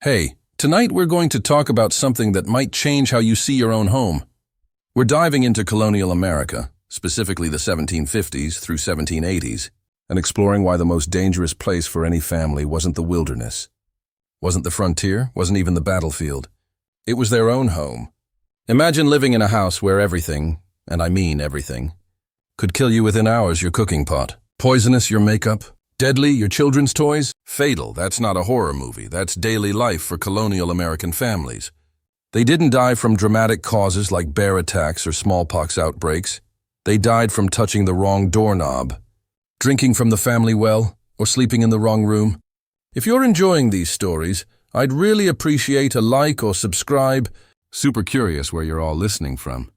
Hey, tonight we're going to talk about something that might change how you see your own home. We're diving into colonial America, specifically the 1750s through 1780s, and exploring why the most dangerous place for any family wasn't the wilderness, wasn't the frontier, wasn't even the battlefield. It was their own home. Imagine living in a house where everything, and I mean everything, could kill you within hours: your cooking pot, poisonous your makeup, deadly your children's toys. Fatal, that's not a horror movie, that's daily life for colonial American families. They didn't die from dramatic causes like bear attacks or smallpox outbreaks. They died from touching the wrong doorknob, drinking from the family well, or sleeping in the wrong room. If you're enjoying these stories, I'd really appreciate a like or subscribe. Super curious where you're all listening from.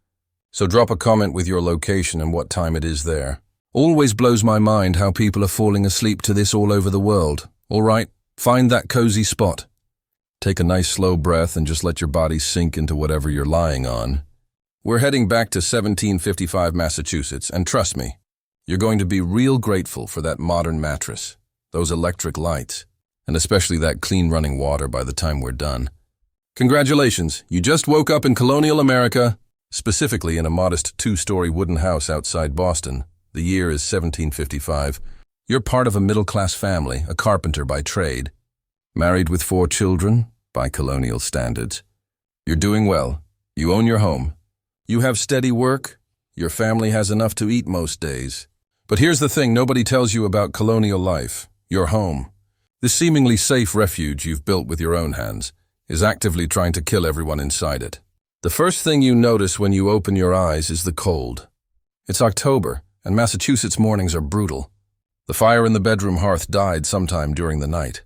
So drop a comment with your location and what time it is there. Always blows my mind how people are falling asleep to this all over the world. All right, find that cozy spot. Take a nice slow breath and just let your body sink into whatever you're lying on. We're heading back to 1755 Massachusetts, and trust me, you're going to be real grateful for that modern mattress, those electric lights, and especially that clean running water by the time we're done. Congratulations, you just woke up in colonial America, specifically in a modest 2-story wooden house outside Boston. The year is 1755. You're part of a middle-class family, a carpenter by trade, married with 4 children by colonial standards. You're doing well. You own your home. You have steady work. Your family has enough to eat most days. But here's the thing nobody tells you about colonial life: your home. This seemingly safe refuge you've built with your own hands is actively trying to kill everyone inside it. The first thing you notice when you open your eyes is the cold. It's October, and Massachusetts mornings are brutal. The fire in the bedroom hearth died sometime during the night.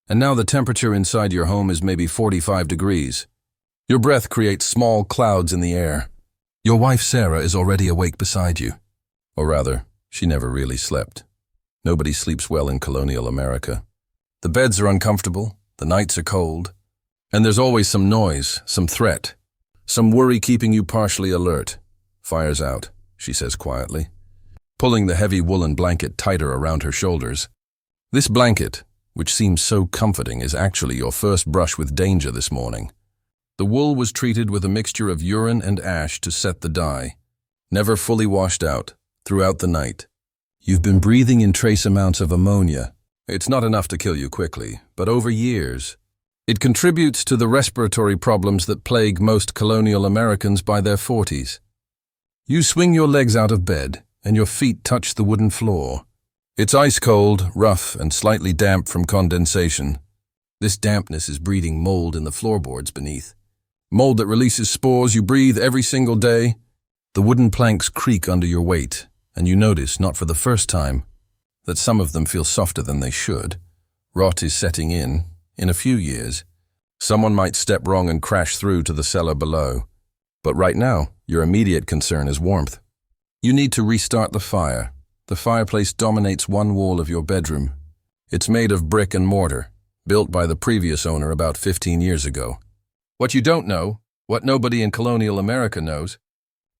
And now the temperature inside your home is maybe 45 degrees. Your breath creates small clouds in the air. Your wife Sarah is already awake beside you. Or rather, she never really slept. Nobody sleeps well in colonial America. The beds are uncomfortable, the nights are cold, and there's always some noise, some threat, some worry keeping you partially alert. "Fire's out," she says quietly, pulling the heavy woolen blanket tighter around her shoulders. This blanket, which seems so comforting, is actually your first brush with danger this morning. The wool was treated with a mixture of urine and ash to set the dye, never fully washed out, throughout the night. You've been breathing in trace amounts of ammonia. It's not enough to kill you quickly, but over years, it contributes to the respiratory problems that plague most colonial Americans by their 40s. You swing your legs out of bed, and your feet touch the wooden floor. It's ice cold, rough, and slightly damp from condensation. This dampness is breeding mold in the floorboards beneath. Mold that releases spores you breathe every single day. The wooden planks creak under your weight, and you notice, not for the first time, that some of them feel softer than they should. Rot is setting in. In a few years, someone might step wrong and crash through to the cellar below. But right now, your immediate concern is warmth. You need to restart the fire. The fireplace dominates one wall of your bedroom. It's made of brick and mortar, built by the previous owner about 15 years ago. What you don't know, what nobody in colonial America knows,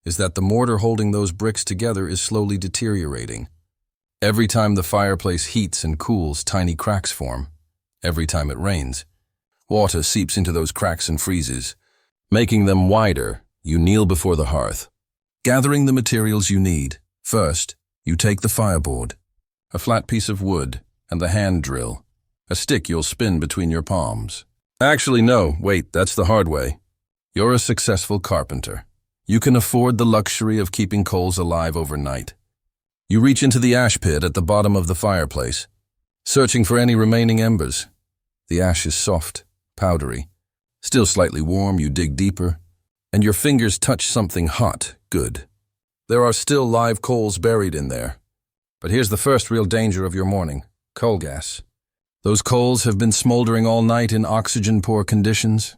is that the mortar holding those bricks together is slowly deteriorating. Every time the fireplace heats and cools, tiny cracks form. Every time it rains, water seeps into those cracks and freezes. Making them wider, you kneel before the hearth, gathering the materials you need. First, you take the fireboard, a flat piece of wood, and the hand drill, a stick you'll spin between your palms. Actually, no, wait, that's the hard way. You're a successful carpenter. You can afford the luxury of keeping coals alive overnight. You reach into the ash pit at the bottom of the fireplace, searching for any remaining embers. The ash is soft, powdery. Still slightly warm, you dig deeper, and your fingers touch something hot. Good. There are still live coals buried in there. But here's the first real danger of your morning: coal gas. Those coals have been smoldering all night in oxygen-poor conditions,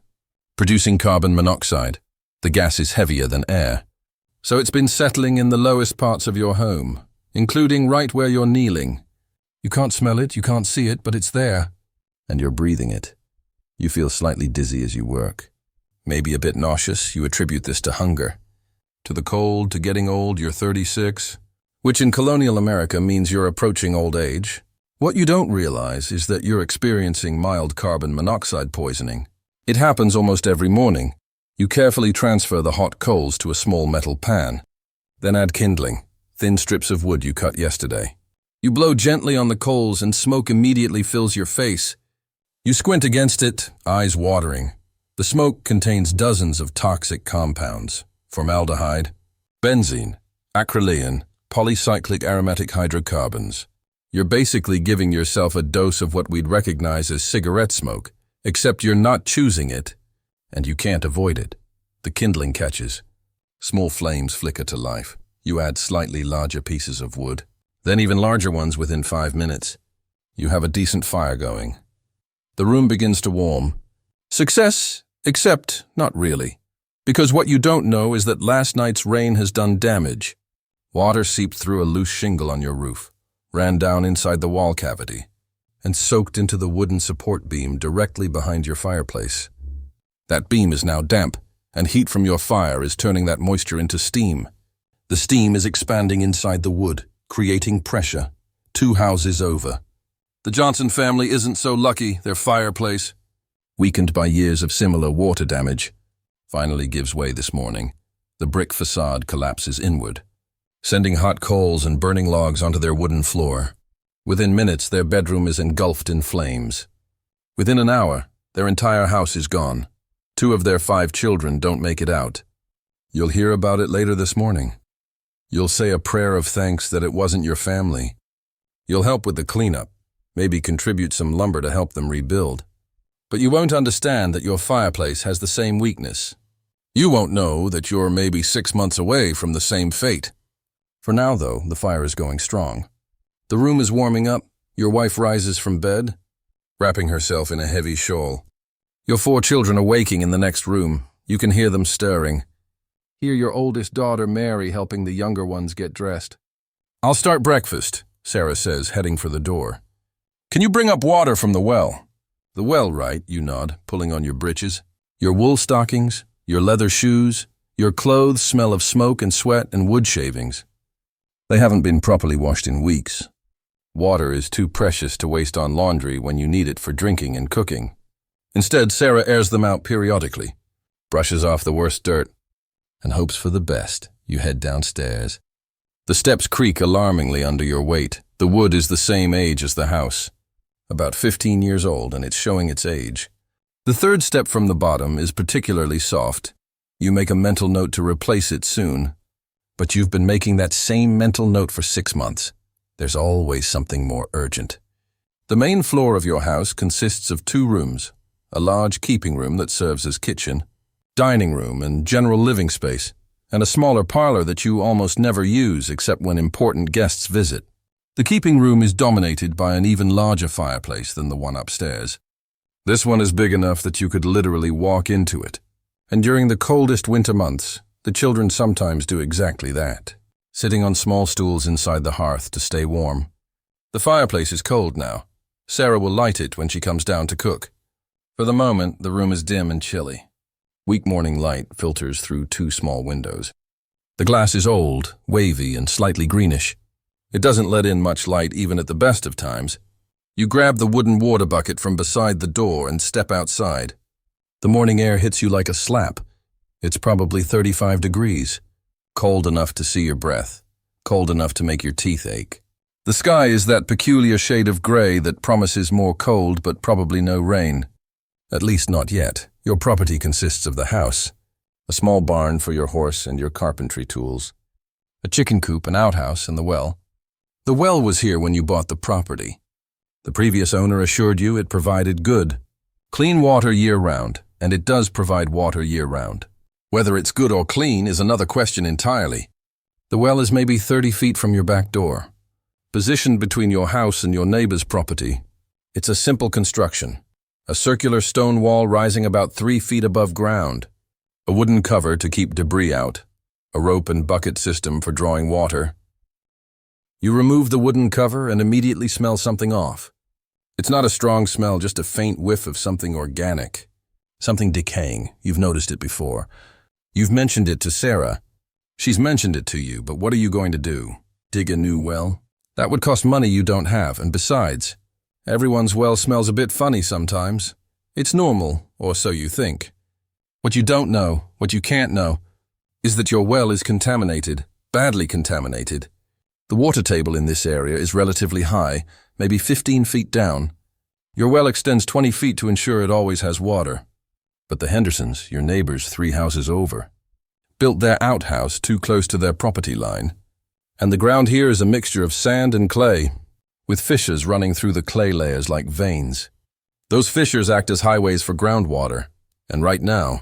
producing carbon monoxide. The gas is heavier than air. So it's been settling in the lowest parts of your home, including right where you're kneeling. You can't smell it, you can't see it, but it's there. And you're breathing it. You feel slightly dizzy as you work. Maybe a bit nauseous. You attribute this to hunger. To the cold, to getting old. You're 36, which in colonial America means you're approaching old age. What you don't realize is that you're experiencing mild carbon monoxide poisoning. It happens almost every morning. You carefully transfer the hot coals to a small metal pan. Then add kindling, thin strips of wood you cut yesterday. You blow gently on the coals and smoke immediately fills your face. You squint against it, eyes watering. The smoke contains dozens of toxic compounds: formaldehyde, benzene, acrylein, polycyclic aromatic hydrocarbons. You're basically giving yourself a dose of what we'd recognize as cigarette smoke, except you're not choosing it, and you can't avoid it. The kindling catches. Small flames flicker to life. You add slightly larger pieces of wood, then even larger ones within 5 minutes. You have a decent fire going. The room begins to warm. Success, except not really. Because what you don't know is that last night's rain has done damage. Water seeped through a loose shingle on your roof, ran down inside the wall cavity, and soaked into the wooden support beam directly behind your fireplace. That beam is now damp, and heat from your fire is turning that moisture into steam. The steam is expanding inside the wood, creating pressure. 2 houses over. The Johnson family isn't so lucky. Their fireplace, weakened by years of similar water damage, finally gives way this morning. The brick facade collapses inward, sending hot coals and burning logs onto their wooden floor. Within minutes, their bedroom is engulfed in flames. Within an hour, their entire house is gone. 2 of their 5 children don't make it out. You'll hear about it later this morning. You'll say a prayer of thanks that it wasn't your family. You'll help with the cleanup, maybe contribute some lumber to help them rebuild. But you won't understand that your fireplace has the same weakness. You won't know that you're maybe 6 months away from the same fate. For now, though, the fire is going strong. The room is warming up. Your wife rises from bed, wrapping herself in a heavy shawl. Your 4 children are waking in the next room. You can hear them stirring. Hear your oldest daughter, Mary, helping the younger ones get dressed. "I'll start breakfast," Sarah says, heading for the door. "Can you bring up water from the well?" "The well, right," you nod, pulling on your breeches. Your wool stockings, your leather shoes, your clothes smell of smoke and sweat and wood shavings. They haven't been properly washed in weeks. Water is too precious to waste on laundry when you need it for drinking and cooking. Instead, Sarah airs them out periodically, brushes off the worst dirt, and hopes for the best. You head downstairs. The steps creak alarmingly under your weight. The wood is the same age as the house, about 15 years old, and it's showing its age. The 3rd step from the bottom is particularly soft. You make a mental note to replace it soon. But you've been making that same mental note for 6 months. There's always something more urgent. The main floor of your house consists of 2 rooms, a large keeping room that serves as kitchen, dining room and general living space, and a smaller parlor that you almost never use except when important guests visit. The keeping room is dominated by an even larger fireplace than the one upstairs. This one is big enough that you could literally walk into it. And during the coldest winter months, the children sometimes do exactly that, sitting on small stools inside the hearth to stay warm. The fireplace is cold now. Sarah will light it when she comes down to cook. For the moment, the room is dim and chilly. Weak morning light filters through 2 small windows. The glass is old, wavy, and slightly greenish. It doesn't let in much light even at the best of times. You grab the wooden water bucket from beside the door and step outside. The morning air hits you like a slap. It's probably 35 degrees. Cold enough to see your breath. Cold enough to make your teeth ache. The sky is that peculiar shade of gray that promises more cold but probably no rain. At least not yet. Your property consists of the house, a small barn for your horse and your carpentry tools, a chicken coop, an outhouse, and the well. The well was here when you bought the property. The previous owner assured you it provided good, clean water year-round, and it does provide water year-round. Whether it's good or clean is another question entirely. The well is maybe 30 feet from your back door. Positioned between your house and your neighbor's property, it's a simple construction. A circular stone wall rising about 3 feet above ground, a wooden cover to keep debris out, a rope and bucket system for drawing water. You remove the wooden cover and immediately smell something off. It's not a strong smell, just a faint whiff of something organic, something decaying. You've noticed it before. You've mentioned it to Sarah. She's mentioned it to you, but what are you going to do? Dig a new well? That would cost money you don't have, and besides, everyone's well smells a bit funny sometimes. It's normal, or so you think. What you don't know, what you can't know, is that your well is contaminated, badly contaminated. The water table in this area is relatively high, maybe 15 feet down. Your well extends 20 feet to ensure it always has water. But the Hendersons, your neighbors 3 houses over, built their outhouse too close to their property line. And the ground here is a mixture of sand and clay, with fissures running through the clay layers like veins. Those fissures act as highways for groundwater, and right now,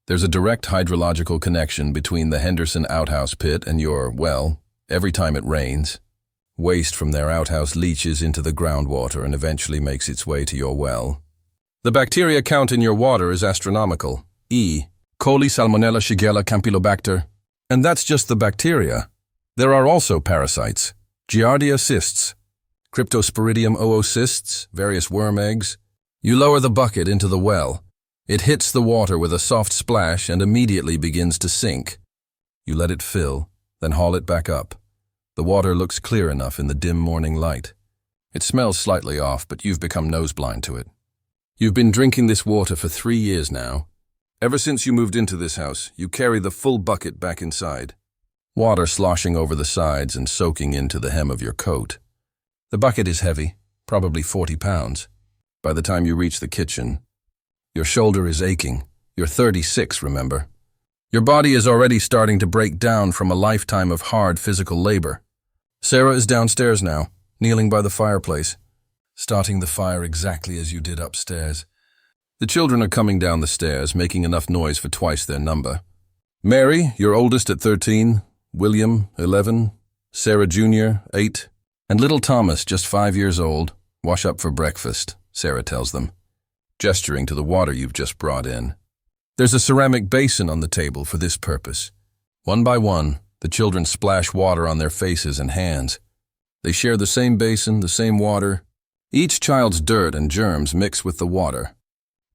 there's a direct hydrological connection between the Henderson outhouse pit and your well. Every time it rains, waste from their outhouse leaches into the groundwater and eventually makes its way to your well. The bacteria count in your water is astronomical. E. coli, salmonella, shigella, campylobacter. And that's just the bacteria. There are also parasites, Giardia cysts, Cryptosporidium oocysts, various worm eggs. You lower the bucket into the well. It hits the water with a soft splash and immediately begins to sink. You let it fill, then haul it back up. The water looks clear enough in the dim morning light. It smells slightly off, but you've become noseblind to it. You've been drinking this water for 3 years now. Ever since you moved into this house, you carry the full bucket back inside. Water sloshing over the sides and soaking into the hem of your coat. The bucket is heavy, probably 40 pounds. By the time you reach the kitchen, your shoulder is aching. You're 36, remember? Your body is already starting to break down from a lifetime of hard physical labor. Sarah is downstairs now, kneeling by the fireplace, starting the fire exactly as you did upstairs. The children are coming down the stairs, making enough noise for twice their number. Mary, your oldest at 13, William, 11, Sarah Jr., 8, and little Thomas, just 5 years old, wash up for breakfast, Sarah tells them, gesturing to the water you've just brought in. There's a ceramic basin on the table for this purpose. One by one, the children splash water on their faces and hands. They share the same basin, the same water. Each child's dirt and germs mix with the water,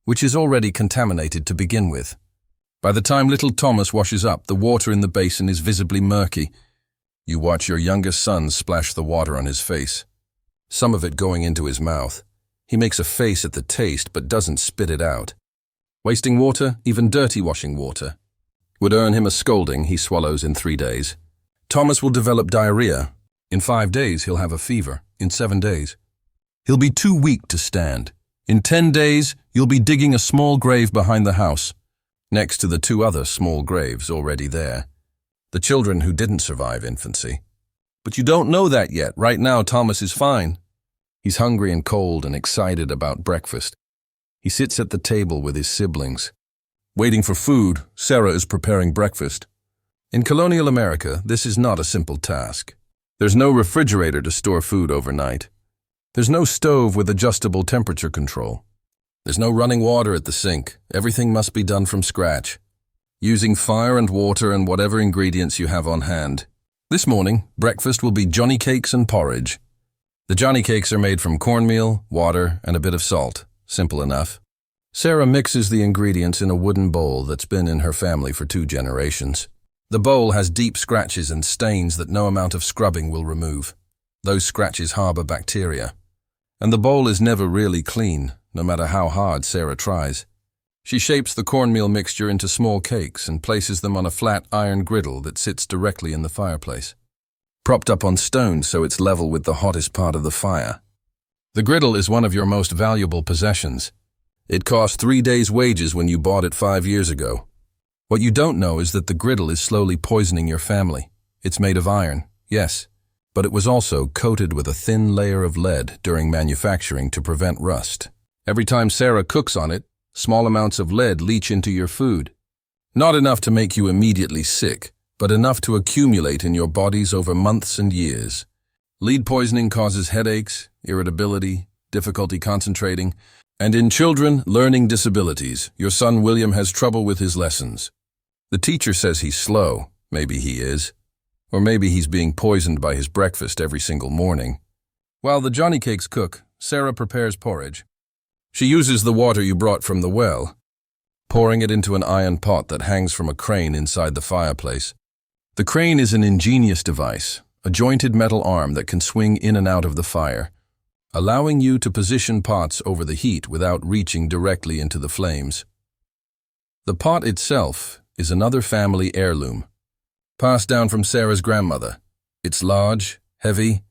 which is already contaminated to begin with. By the time little Thomas washes up, the water in the basin is visibly murky. You watch your youngest son splash the water on his face, some of it going into his mouth. He makes a face at the taste but doesn't spit it out. Wasting water, even dirty washing water, would earn him a scolding he swallows in 3 days. Thomas will develop diarrhea. In 5 days, he'll have a fever. In 7 days, he'll be too weak to stand. In 10 days, you'll be digging a small grave behind the house, next to the 2 other small graves already there. The children who didn't survive infancy. But you don't know that yet. Right now, Thomas is fine. He's hungry and cold and excited about breakfast. He sits at the table with his siblings. Waiting for food, Sarah is preparing breakfast. In Colonial America, this is not a simple task. There's no refrigerator to store food overnight. There's no stove with adjustable temperature control. There's no running water at the sink. Everything must be done from scratch, using fire and water and whatever ingredients you have on hand. This morning, breakfast will be Johnny cakes and porridge. The Johnny cakes are made from cornmeal, water, and a bit of salt. Simple enough. Sarah mixes the ingredients in a wooden bowl that's been in her family for 2 generations. The bowl has deep scratches and stains that no amount of scrubbing will remove. Those scratches harbor bacteria. And the bowl is never really clean, no matter how hard Sarah tries. She shapes the cornmeal mixture into small cakes and places them on a flat iron griddle that sits directly in the fireplace, propped up on stones so it's level with the hottest part of the fire. The griddle is one of your most valuable possessions. It cost 3 days' wages when you bought it 5 years ago. What you don't know is that the griddle is slowly poisoning your family. It's made of iron, yes, but it was also coated with a thin layer of lead during manufacturing to prevent rust. Every time Sarah cooks on it, small amounts of lead leach into your food. Not enough to make you immediately sick, but enough to accumulate in your bodies over months and years. Lead poisoning causes headaches, irritability, difficulty concentrating, and in children, learning disabilities. Your son William has trouble with his lessons. The teacher says he's slow. Maybe he is. Or maybe he's being poisoned by his breakfast every single morning. While the Johnny cakes cook, Sarah prepares porridge. She uses the water you brought from the well, pouring it into an iron pot that hangs from a crane inside the fireplace. The crane is an ingenious device, a jointed metal arm that can swing in and out of the fire, allowing you to position pots over the heat without reaching directly into the flames. The pot itself is another family heirloom, passed down from Sarah's grandmother. It's large, heavy,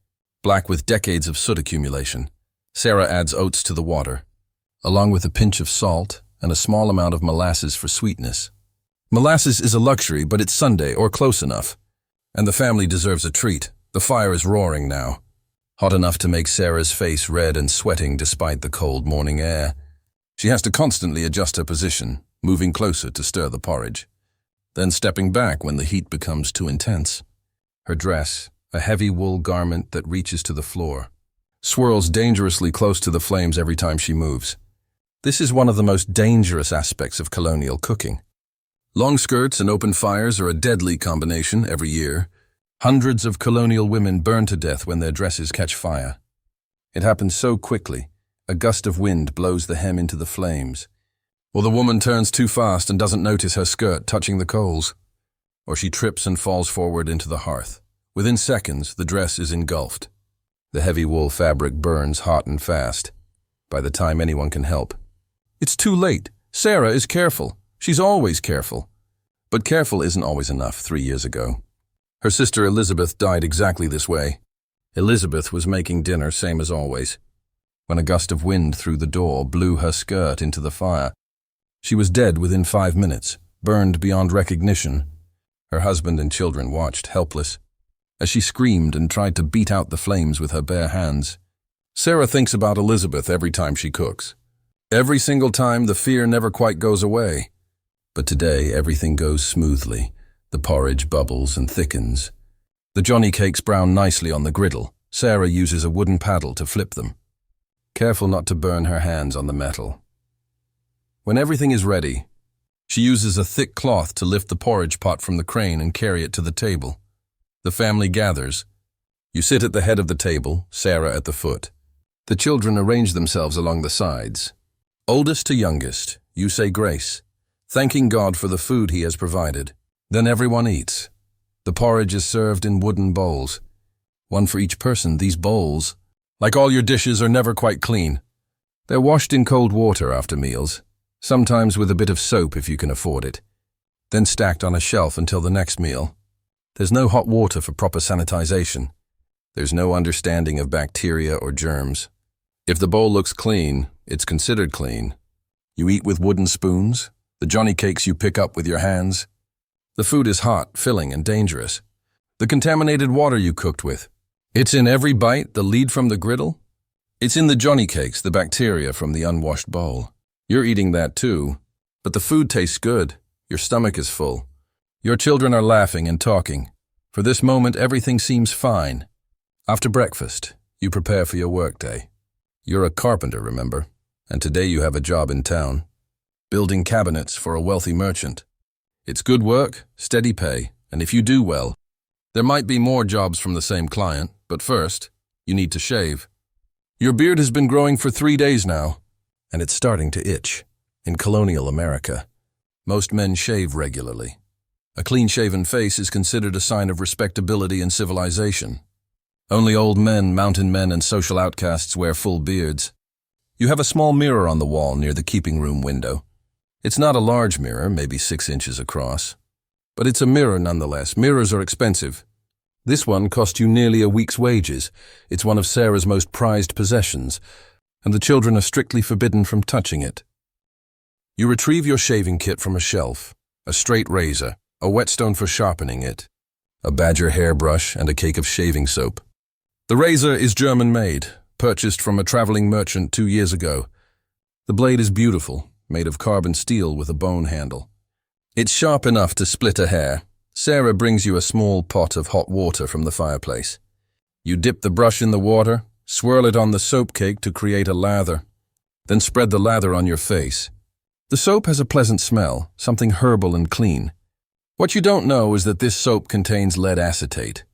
black with decades of soot accumulation. Sarah adds oats to the water, along with a pinch of salt and a small amount of molasses for sweetness. Molasses is a luxury, but it's Sunday or close enough, and the family deserves a treat. The fire is roaring now, hot enough to make Sarah's face red and sweating despite the cold morning air. She has to constantly adjust her position, moving closer to stir the porridge, then stepping back when the heat becomes too intense. Her dress, a heavy wool garment that reaches to the floor, swirls dangerously close to the flames every time she moves. This is one of the most dangerous aspects of colonial cooking. Long skirts and open fires are a deadly combination every year. Hundreds of colonial women burn to death when their dresses catch fire. It happens so quickly, a gust of wind blows the hem into the flames. Or the woman turns too fast and doesn't notice her skirt touching the coals. Or she trips and falls forward into the hearth. Within seconds, the dress is engulfed. The heavy wool fabric burns hot and fast, by the time anyone can help. It's too late. Sarah is careful. She's always careful. But careful isn't always enough 3 years ago. Her sister Elizabeth died exactly this way. Elizabeth was making dinner, same as always, when a gust of wind through the door blew her skirt into the fire. She was dead within 5 minutes, burned beyond recognition. Her husband and children watched, helpless, as she screamed and tried to beat out the flames with her bare hands. Sarah thinks about Elizabeth every time she cooks. Every single time, the fear never quite goes away. But today, everything goes smoothly. The porridge bubbles and thickens. The johnny cakes brown nicely on the griddle. Sarah uses a wooden paddle to flip them, careful not to burn her hands on the metal. When everything is ready, she uses a thick cloth to lift the porridge pot from the crane and carry it to the table. The family gathers. You sit at the head of the table, Sarah at the foot. The children arrange themselves along the sides. Oldest to youngest, you say grace, thanking God for the food He has provided. Then everyone eats. The porridge is served in wooden bowls. One for each person. These bowls, like all your dishes, are never quite clean. They're washed in cold water after meals, sometimes with a bit of soap if you can afford it, then stacked on a shelf until the next meal. There's no hot water for proper sanitization. There's no understanding of bacteria or germs. If the bowl looks clean, it's considered clean. You eat with wooden spoons, the johnny cakes you pick up with your hands. The food is hot, filling, and dangerous. The contaminated water you cooked with, it's in every bite, the lead from the griddle. It's in the johnny cakes, the bacteria from the unwashed bowl. You're eating that too, but the food tastes good. Your stomach is full. Your children are laughing and talking. For this moment, everything seems fine. After breakfast, you prepare for your workday. You're a carpenter, remember? And today you have a job in town, building cabinets for a wealthy merchant. It's good work, steady pay, and if you do well, there might be more jobs from the same client, but first, you need to shave. Your beard has been growing for 3 days now, and it's starting to itch. In colonial America, most men shave regularly. A clean-shaven face is considered a sign of respectability and civilization. Only old men, mountain men, and social outcasts wear full beards. You have a small mirror on the wall near the keeping room window. It's not a large mirror, maybe 6 inches across. But it's a mirror nonetheless. Mirrors are expensive. This one cost you nearly a week's wages. It's one of Sarah's most prized possessions, and the children are strictly forbidden from touching it. You retrieve your shaving kit from a shelf, a straight razor, a whetstone for sharpening it, a badger hairbrush, and a cake of shaving soap. The razor is German-made, purchased from a traveling merchant 2 years ago. The blade is beautiful, made of carbon steel with a bone handle. It's sharp enough to split a hair. Sarah brings you a small pot of hot water from the fireplace. You dip the brush in the water, swirl it on the soap cake to create a lather, then spread the lather on your face. The soap has a pleasant smell, something herbal and clean. What you don't know is that this soap contains lead acetate.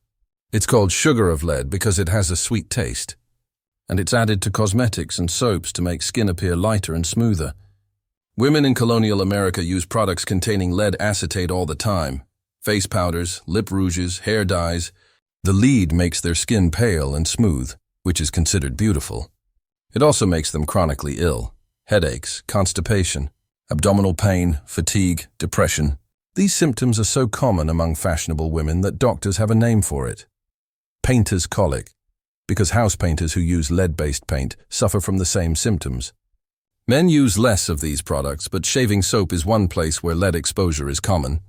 It's called sugar of lead because it has a sweet taste, and it's added to cosmetics and soaps to make skin appear lighter and smoother. Women in colonial America use products containing lead acetate all the time. Face powders, lip rouges, hair dyes. The lead makes their skin pale and smooth, which is considered beautiful. It also makes them chronically ill. Headaches, constipation, abdominal pain, fatigue, depression. These symptoms are so common among fashionable women that doctors have a name for it. Painter's colic, because house painters who use lead-based paint suffer from the same symptoms. Men use less of these products, but shaving soap is one place where lead exposure is common.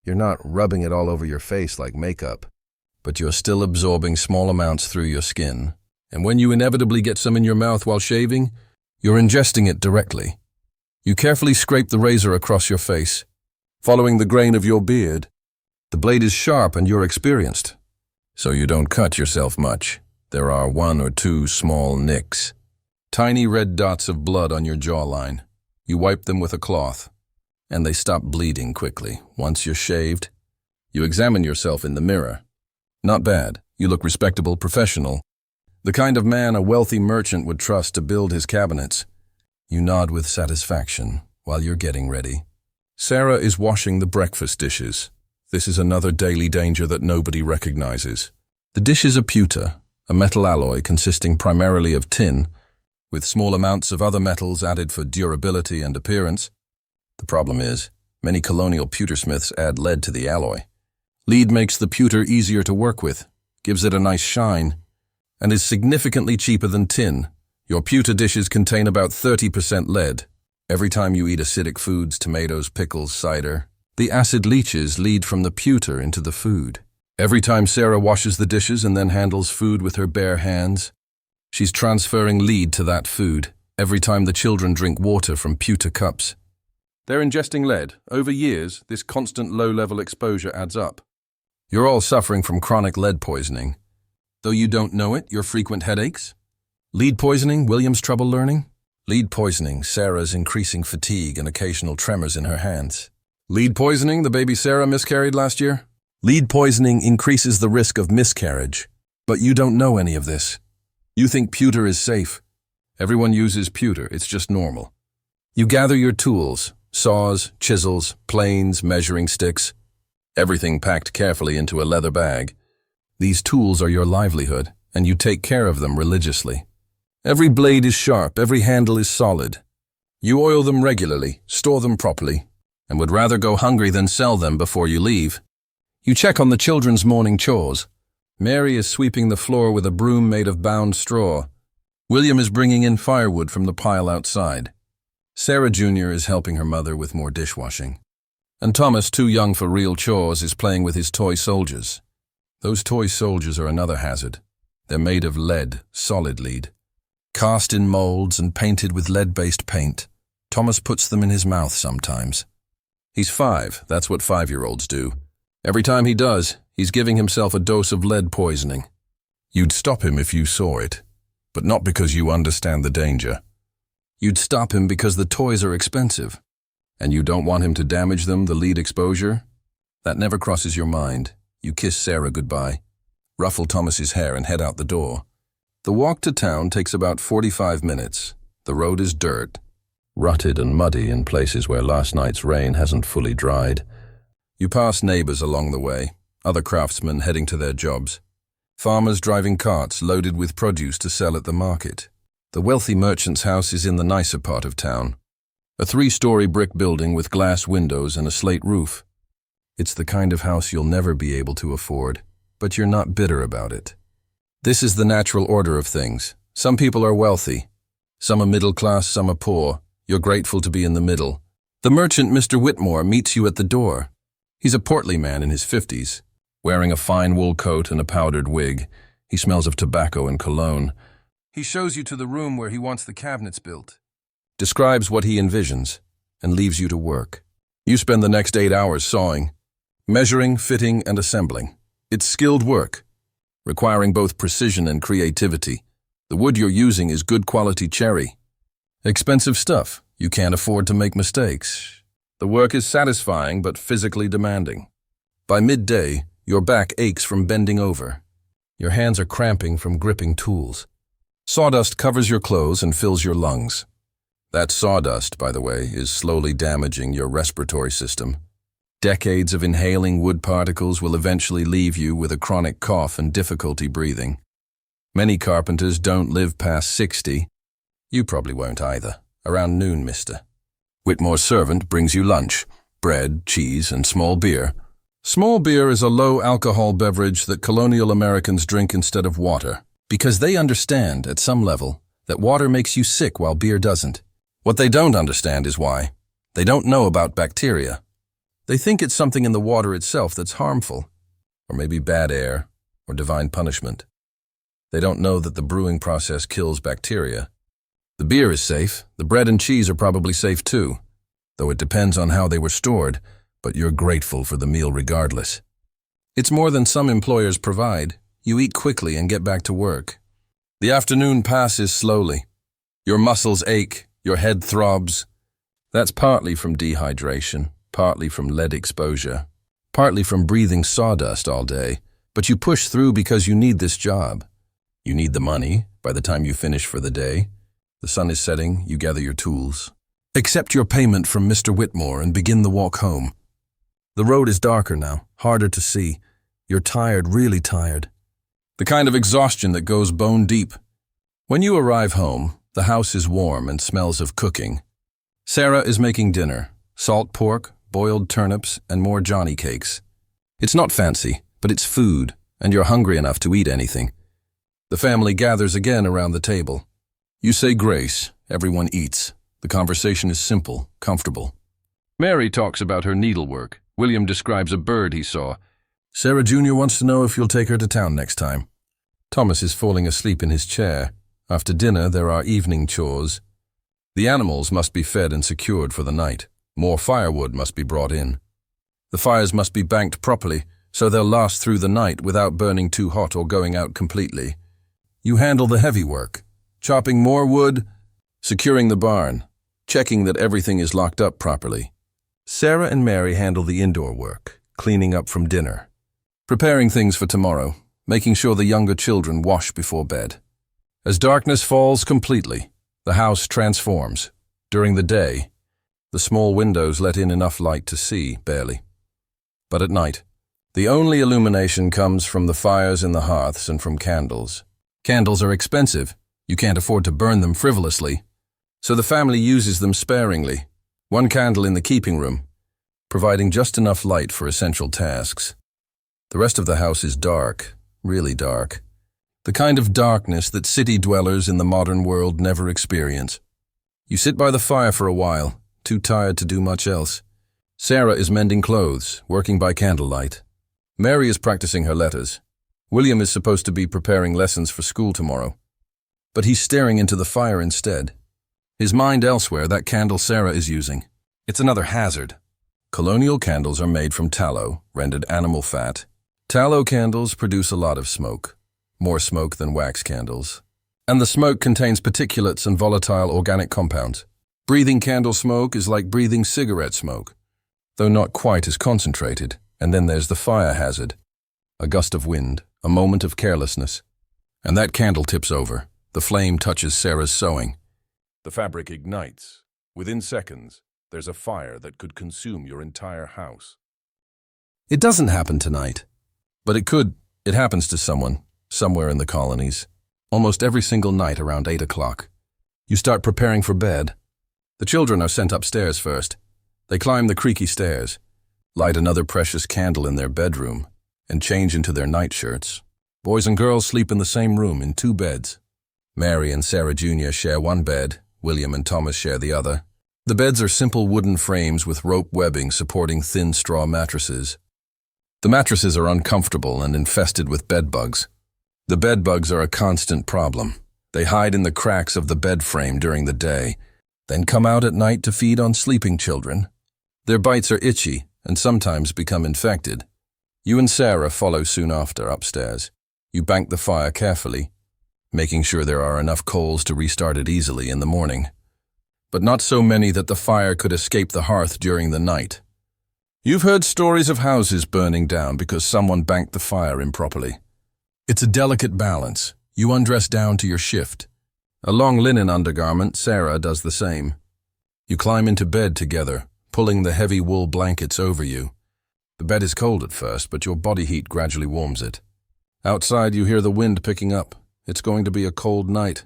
You're not rubbing it all over your face like makeup, but you're still absorbing small amounts through your skin. And when you inevitably get some in your mouth while shaving, you're ingesting it directly. You carefully scrape the razor across your face, following the grain of your beard. The blade is sharp and you're experienced, so you don't cut yourself much. There are 1 or 2 small nicks. Tiny red dots of blood on your jawline. You wipe them with a cloth, and they stop bleeding quickly. Once you're shaved, you examine yourself in the mirror. Not bad. You look respectable, professional. The kind of man a wealthy merchant would trust to build his cabinets. You nod with satisfaction while you're getting ready. Sarah is washing the breakfast dishes. This is another daily danger that nobody recognizes. The dishes are pewter, a metal alloy consisting primarily of tin, with small amounts of other metals added for durability and appearance. The problem is, many colonial pewtersmiths add lead to the alloy. Lead makes the pewter easier to work with, gives it a nice shine, and is significantly cheaper than tin. Your pewter dishes contain about 30% lead. Every time you eat acidic foods, tomatoes, pickles, cider, the acid leaches lead from the pewter into the food. Every time Sarah washes the dishes and then handles food with her bare hands, she's transferring lead to that food. Every time the children drink water from pewter cups, they're ingesting lead. Over years, this constant low-level exposure adds up. You're all suffering from chronic lead poisoning. Though you don't know it, your frequent headaches? Lead poisoning, William's trouble learning? Lead poisoning, Sarah's increasing fatigue and occasional tremors in her hands. Lead poisoning, the baby Sarah miscarried last year? Lead poisoning increases the risk of miscarriage, but you don't know any of this. You think pewter is safe. Everyone uses pewter, it's just normal. You gather your tools, saws, chisels, planes, measuring sticks, everything packed carefully into a leather bag. These tools are your livelihood, and you take care of them religiously. Every blade is sharp, every handle is solid. You oil them regularly, store them properly, and would rather go hungry than sell them before you leave. You check on the children's morning chores. Mary is sweeping the floor with a broom made of bound straw. William is bringing in firewood from the pile outside. Sarah Jr. is helping her mother with more dishwashing. And Thomas, too young for real chores, is playing with his toy soldiers. Those toy soldiers are another hazard. They're made of lead, solid lead. Cast in molds and painted with lead-based paint. Thomas puts them in his mouth sometimes. He's 5, that's what 5-year-olds do. Every time he does, he's giving himself a dose of lead poisoning. You'd stop him if you saw it, but not because you understand the danger. You'd stop him because the toys are expensive, and you don't want him to damage them, the lead exposure. That never crosses your mind. You kiss Sarah goodbye, ruffle Thomas's hair and head out the door. The walk to town takes about 45 minutes. The road is dirt, rutted and muddy in places where last night's rain hasn't fully dried. You pass neighbors along the way, other craftsmen heading to their jobs, farmers driving carts loaded with produce to sell at the market. The wealthy merchant's house is in the nicer part of town, a 3-story brick building with glass windows and a slate roof. It's the kind of house you'll never be able to afford, but you're not bitter about it. This is the natural order of things. Some people are wealthy, some are middle class, some are poor. You're grateful to be in the middle. The merchant, Mr. Whitmore, meets you at the door. He's a portly man in his 50s, wearing a fine wool coat and a powdered wig. He smells of tobacco and cologne. He shows you to the room where he wants the cabinets built, describes what he envisions, and leaves you to work. You spend the next 8 hours sawing, measuring, fitting, and assembling. It's skilled work, requiring both precision and creativity. The wood you're using is good quality cherry. Expensive stuff. You can't afford to make mistakes. The work is satisfying but physically demanding. By midday, your back aches from bending over. Your hands are cramping from gripping tools. Sawdust covers your clothes and fills your lungs. That sawdust, by the way, is slowly damaging your respiratory system. Decades of inhaling wood particles will eventually leave you with a chronic cough and difficulty breathing. Many carpenters don't live past 60. You probably won't either. Around noon, mister. Whitmore's servant brings you lunch, bread, cheese, and small beer. Small beer is a low-alcohol beverage that Colonial Americans drink instead of water, because they understand, at some level, that water makes you sick while beer doesn't. What they don't understand is why. They don't know about bacteria. They think it's something in the water itself that's harmful, or maybe bad air, or divine punishment. They don't know that the brewing process kills bacteria. The beer is safe, the bread and cheese are probably safe too, though it depends on how they were stored, but you're grateful for the meal regardless. It's more than some employers provide. You eat quickly and get back to work. The afternoon passes slowly. Your muscles ache, your head throbs. That's partly from dehydration, partly from lead exposure, partly from breathing sawdust all day, but you push through because you need this job. You need the money by the time you finish for the day. The sun is setting, you gather your tools. Accept your payment from Mr. Whitmore and begin the walk home. The road is darker now, harder to see. You're tired, really tired. The kind of exhaustion that goes bone deep. When you arrive home, the house is warm and smells of cooking. Sarah is making dinner, salt pork, boiled turnips, and more Johnny cakes. It's not fancy, but it's food, and you're hungry enough to eat anything. The family gathers again around the table. You say grace, everyone eats. The conversation is simple, comfortable. Mary talks about her needlework. William describes a bird he saw. Sarah Jr. wants to know if you'll take her to town next time. Thomas is falling asleep in his chair. After dinner, there are evening chores. The animals must be fed and secured for the night. More firewood must be brought in. The fires must be banked properly, so they'll last through the night without burning too hot or going out completely. You handle the heavy work, chopping more wood, securing the barn, checking that everything is locked up properly. Sarah and Mary handle the indoor work, cleaning up from dinner, preparing things for tomorrow, making sure the younger children wash before bed. As darkness falls completely, the house transforms. During the day, the small windows let in enough light to see, barely. But at night, the only illumination comes from the fires in the hearths and from candles. Candles are expensive. You can't afford to burn them frivolously, so the family uses them sparingly. One candle in the keeping room, providing just enough light for essential tasks. The rest of the house is dark, really dark. The kind of darkness that city dwellers in the modern world never experience. You sit by the fire for a while, too tired to do much else. Sarah is mending clothes, working by candlelight. Mary is practicing her letters. William is supposed to be preparing lessons for school tomorrow, but he's staring into the fire instead. His mind elsewhere, that candle Sarah is using. It's another hazard. Colonial candles are made from tallow, rendered animal fat. Tallow candles produce a lot of smoke, more smoke than wax candles. And the smoke contains particulates and volatile organic compounds. Breathing candle smoke is like breathing cigarette smoke, though not quite as concentrated. And then there's the fire hazard. A gust of wind, a moment of carelessness, and that candle tips over. The flame touches Sarah's sewing. The fabric ignites. Within seconds, there's a fire that could consume your entire house. It doesn't happen tonight, but it could. It happens to someone, somewhere in the colonies. Almost every single night around 8 o'clock. You start preparing for bed. The children are sent upstairs first. They climb the creaky stairs, light another precious candle in their bedroom, and change into their nightshirts. Boys and girls sleep in the same room in 2 beds. Mary and Sarah Jr. share one bed. William and Thomas share the other. The beds are simple wooden frames with rope webbing supporting thin straw mattresses. The mattresses are uncomfortable and infested with bed bugs. The bed bugs are a constant problem. They hide in the cracks of the bed frame during the day, then come out at night to feed on sleeping children. Their bites are itchy and sometimes become infected. You and Sarah follow soon after upstairs. You bank the fire carefully, making sure there are enough coals to restart it easily in the morning, but not so many that the fire could escape the hearth during the night. You've heard stories of houses burning down because someone banked the fire improperly. It's a delicate balance. You undress down to your shift. A long linen undergarment, Sarah does the same. You climb into bed together, pulling the heavy wool blankets over you. The bed is cold at first, but your body heat gradually warms it. Outside, you hear the wind picking up. It's going to be a cold night.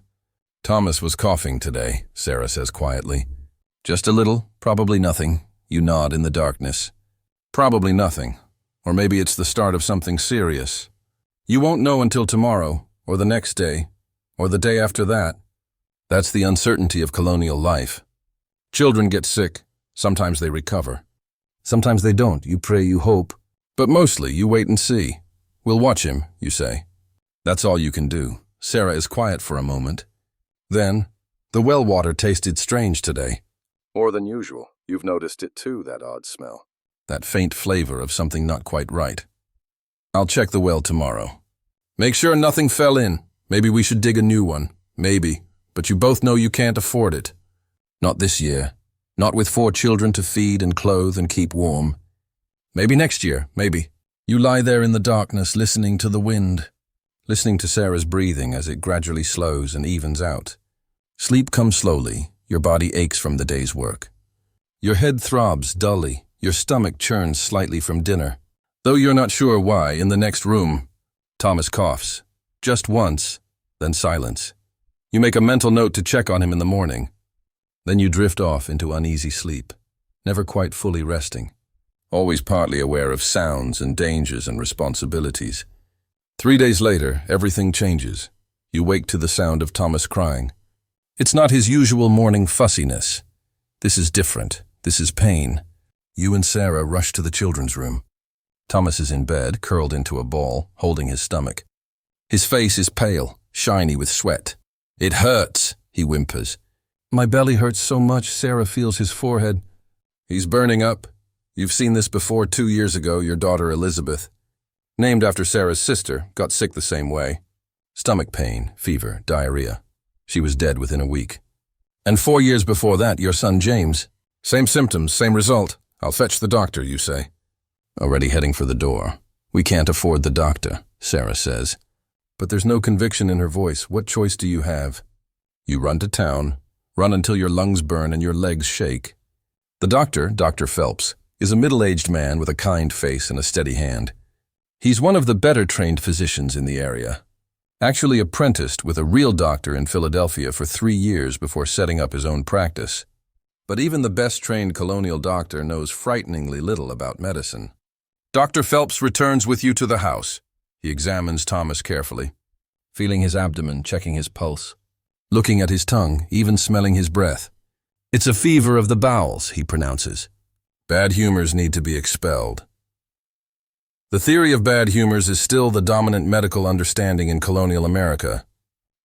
Thomas was coughing today, Sarah says quietly. Just a little, probably nothing. You nod in the darkness. Probably nothing. Or maybe it's the start of something serious. You won't know until tomorrow, or the next day, or the day after that. That's the uncertainty of colonial life. Children get sick. Sometimes they recover. Sometimes they don't. You pray, you hope. But mostly, you wait and see. We'll watch him, you say. That's all you can do. Sarah is quiet for a moment. Then, the well water tasted strange today. More than usual. You've noticed it too, that odd smell. That faint flavor of something not quite right. I'll check the well tomorrow. Make sure nothing fell in. Maybe we should dig a new one. Maybe. But you both know you can't afford it. Not this year. Not with 4 children to feed and clothe and keep warm. Maybe next year, maybe. You lie there in the darkness listening to the wind, listening to Sarah's breathing as it gradually slows and evens out. Sleep comes slowly. Your body aches from the day's work. Your head throbs dully. Your stomach churns slightly from dinner. Though you're not sure why, in the next room, Thomas coughs. Just once, then silence. You make a mental note to check on him in the morning. Then you drift off into uneasy sleep, never quite fully resting, always partly aware of sounds and dangers and responsibilities. 3 days later, everything changes. You wake to the sound of Thomas crying. It's not his usual morning fussiness. This is different. This is pain. You and Sarah rush to the children's room. Thomas is in bed, curled into a ball, holding his stomach. His face is pale, shiny with sweat. It hurts, he whimpers. My belly hurts so much, Sarah feels his forehead. He's burning up. You've seen this before 2 years ago, your daughter Elizabeth. Named after Sarah's sister, got sick the same way. Stomach pain, fever, diarrhea. She was dead within a week. And 4 years before that, your son James. Same symptoms, same result. I'll fetch the doctor, you say. Already heading for the door. We can't afford the doctor, Sarah says. But there's no conviction in her voice. What choice do you have? You run to town. Run until your lungs burn and your legs shake. The doctor, Dr. Phelps, is a middle-aged man with a kind face and a steady hand. He's one of the better trained physicians in the area. Actually apprenticed with a real doctor in Philadelphia for 3 years before setting up his own practice. But even the best trained colonial doctor knows frighteningly little about medicine. Dr. Phelps returns with you to the house. He examines Thomas carefully, feeling his abdomen, checking his pulse. Looking at his tongue, even smelling his breath. It's a fever of the bowels, he pronounces. Bad humors need to be expelled. The theory of bad humors is still the dominant medical understanding in colonial America.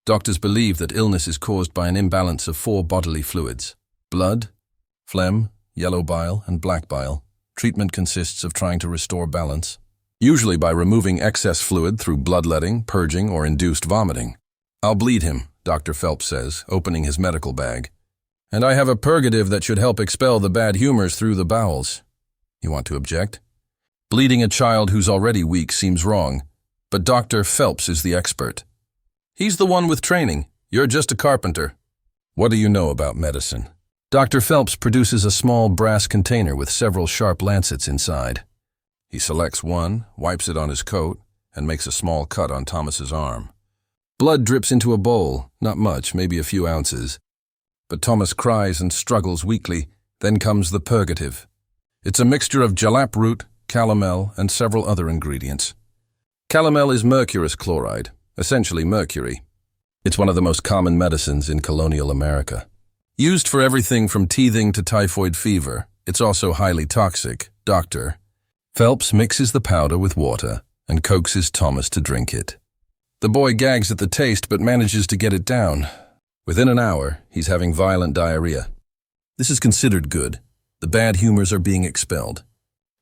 Doctors believe that illness is caused by an imbalance of 4 bodily fluids: blood, phlegm, yellow bile, and black bile. Treatment consists of trying to restore balance, usually by removing excess fluid through bloodletting, purging, or induced vomiting. I'll bleed him, Dr. Phelps says, opening his medical bag. And I have a purgative that should help expel the bad humors through the bowels. You want to object? Bleeding a child who's already weak seems wrong, but Dr. Phelps is the expert. He's the one with training. You're just a carpenter. What do you know about medicine? Dr. Phelps produces a small brass container with several sharp lancets inside. He selects one, wipes it on his coat, and makes a small cut on Thomas's arm. Blood drips into a bowl, not much, maybe a few ounces. But Thomas cries and struggles weakly. Then comes the purgative. It's a mixture of jalap root, calomel, and several other ingredients. Calomel is mercurous chloride, essentially mercury. It's one of the most common medicines in colonial America. Used for everything from teething to typhoid fever, it's also highly toxic. Dr. Phelps mixes the powder with water and coaxes Thomas to drink it. The boy gags at the taste but manages to get it down. Within an hour, he's having violent diarrhea. This is considered good. The bad humors are being expelled.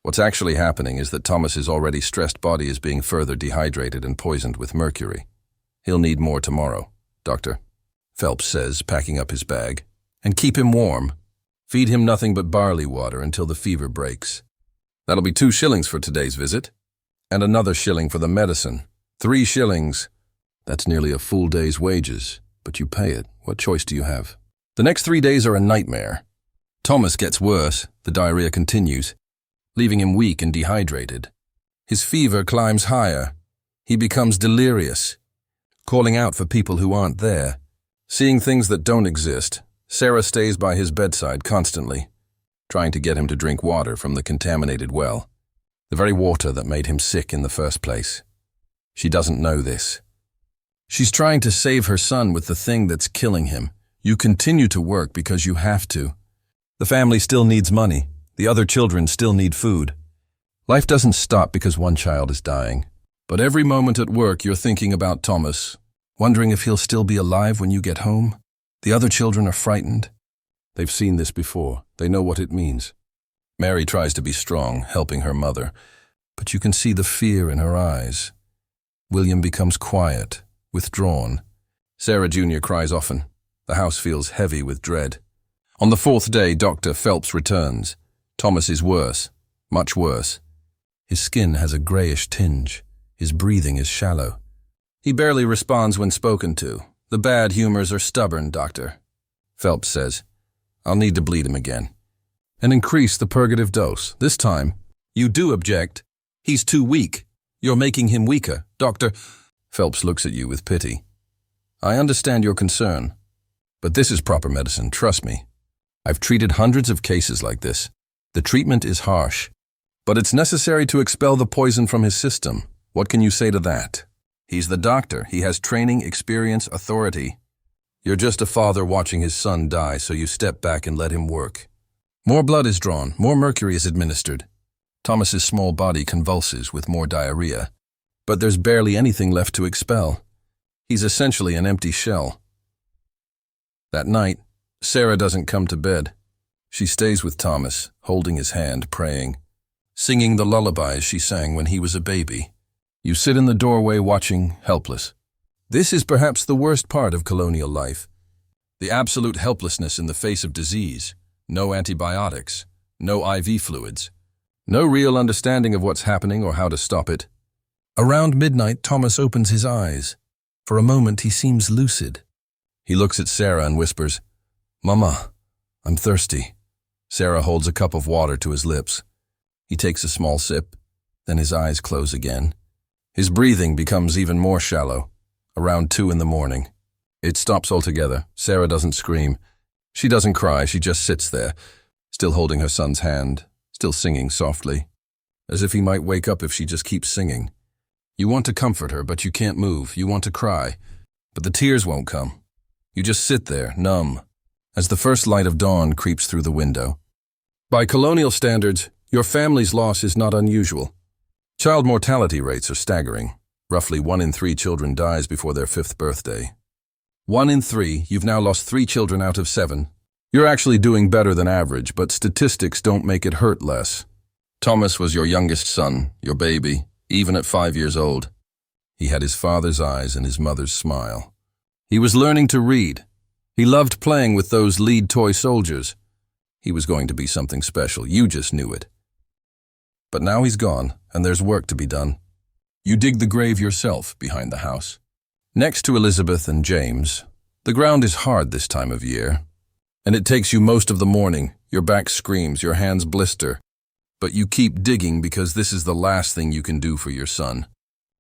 What's actually happening is that Thomas's already stressed body is being further dehydrated and poisoned with mercury. He'll need more tomorrow, Doctor. Phelps says, packing up his bag. And keep him warm. Feed him nothing but barley water until the fever breaks. That'll be 2 shillings for today's visit. And another shilling for the medicine. 3 shillings. That's nearly a full day's wages, but you pay it. What choice do you have? The next 3 days are a nightmare. Thomas gets worse. The diarrhea continues. leaving him weak and dehydrated. His fever climbs higher. He becomes delirious, calling out for people who aren't there. Seeing things that don't exist, Sarah stays by his bedside constantly, trying to get him to drink water from the contaminated well, the very water that made him sick in the first place. She doesn't know this. She's trying to save her son with the thing that's killing him. You continue to work because you have to. The family still needs money. The other children still need food. Life doesn't stop because one child is dying. But every moment at work you're thinking about Thomas, wondering if he'll still be alive when you get home. The other children are frightened. They've seen this before. They know what it means. Mary tries to be strong, helping her mother, but you can see the fear in her eyes. William becomes quiet, withdrawn. Sarah Jr. cries often. The house feels heavy with dread. On the fourth day, Dr. Phelps returns. Thomas is worse, much worse. His skin has a grayish tinge. His breathing is shallow. He barely responds when spoken to. The bad humors are stubborn, Doctor. Phelps says, I'll need to bleed him again. And increase the purgative dose. This time, you do object. He's too weak. You're making him weaker, Doctor. Phelps looks at you with pity. I understand your concern, but this is proper medicine, trust me. I've treated hundreds of cases like this. The treatment is harsh, but it's necessary to expel the poison from his system. What can you say to that? He's the doctor. He has training, experience, authority. You're just a father watching his son die, so you step back and let him work. More blood is drawn, more mercury is administered. Thomas's small body convulses with more diarrhea, but there's barely anything left to expel. He's essentially an empty shell. That night, Sarah doesn't come to bed. She stays with Thomas, holding his hand, praying, singing the lullabies she sang when he was a baby. You sit in the doorway watching, helpless. This is perhaps the worst part of colonial life. The absolute helplessness in the face of disease. No antibiotics, no IV fluids, no real understanding of what's happening or how to stop it. Around midnight, Thomas opens his eyes. For a moment, he seems lucid. He looks at Sarah and whispers, Mama, I'm thirsty. Sarah holds a cup of water to his lips. He takes a small sip, then his eyes close again. His breathing becomes even more shallow. Around 2 a.m. It stops altogether. Sarah doesn't scream. She doesn't cry, she just sits there, still holding her son's hand, still singing softly, as if he might wake up if she just keeps singing. You want to comfort her, but you can't move. You want to cry, but the tears won't come. You just sit there, numb, as the first light of dawn creeps through the window. By colonial standards, your family's loss is not unusual. Child mortality rates are staggering. Roughly 1 in 3 children dies before their 5th birthday. 1 in 3, you've now lost 3 children out of 7. You're actually doing better than average, but statistics don't make it hurt less. Thomas was your youngest son, your baby, even at 5 years old. He had his father's eyes and his mother's smile. He was learning to read. He loved playing with those lead toy soldiers. He was going to be something special, you just knew it. But now he's gone, and there's work to be done. You dig the grave yourself behind the house. Next to Elizabeth and James, the ground is hard this time of year, and it takes you most of the morning. Your back screams, your hands blister, but you keep digging because this is the last thing you can do for your son.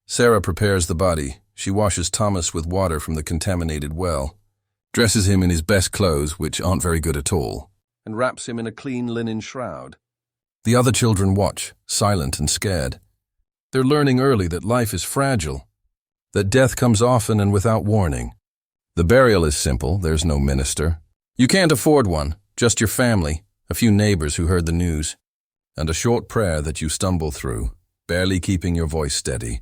Sarah prepares the body. She washes Thomas with water from the contaminated well, dresses him in his best clothes, which aren't very good at all, and wraps him in a clean linen shroud. The other children watch, silent and scared. They're learning early that life is fragile, that death comes often and without warning. The burial is simple, there's no minister. You can't afford one, just your family, a few neighbors who heard the news, and a short prayer that you stumble through, barely keeping your voice steady.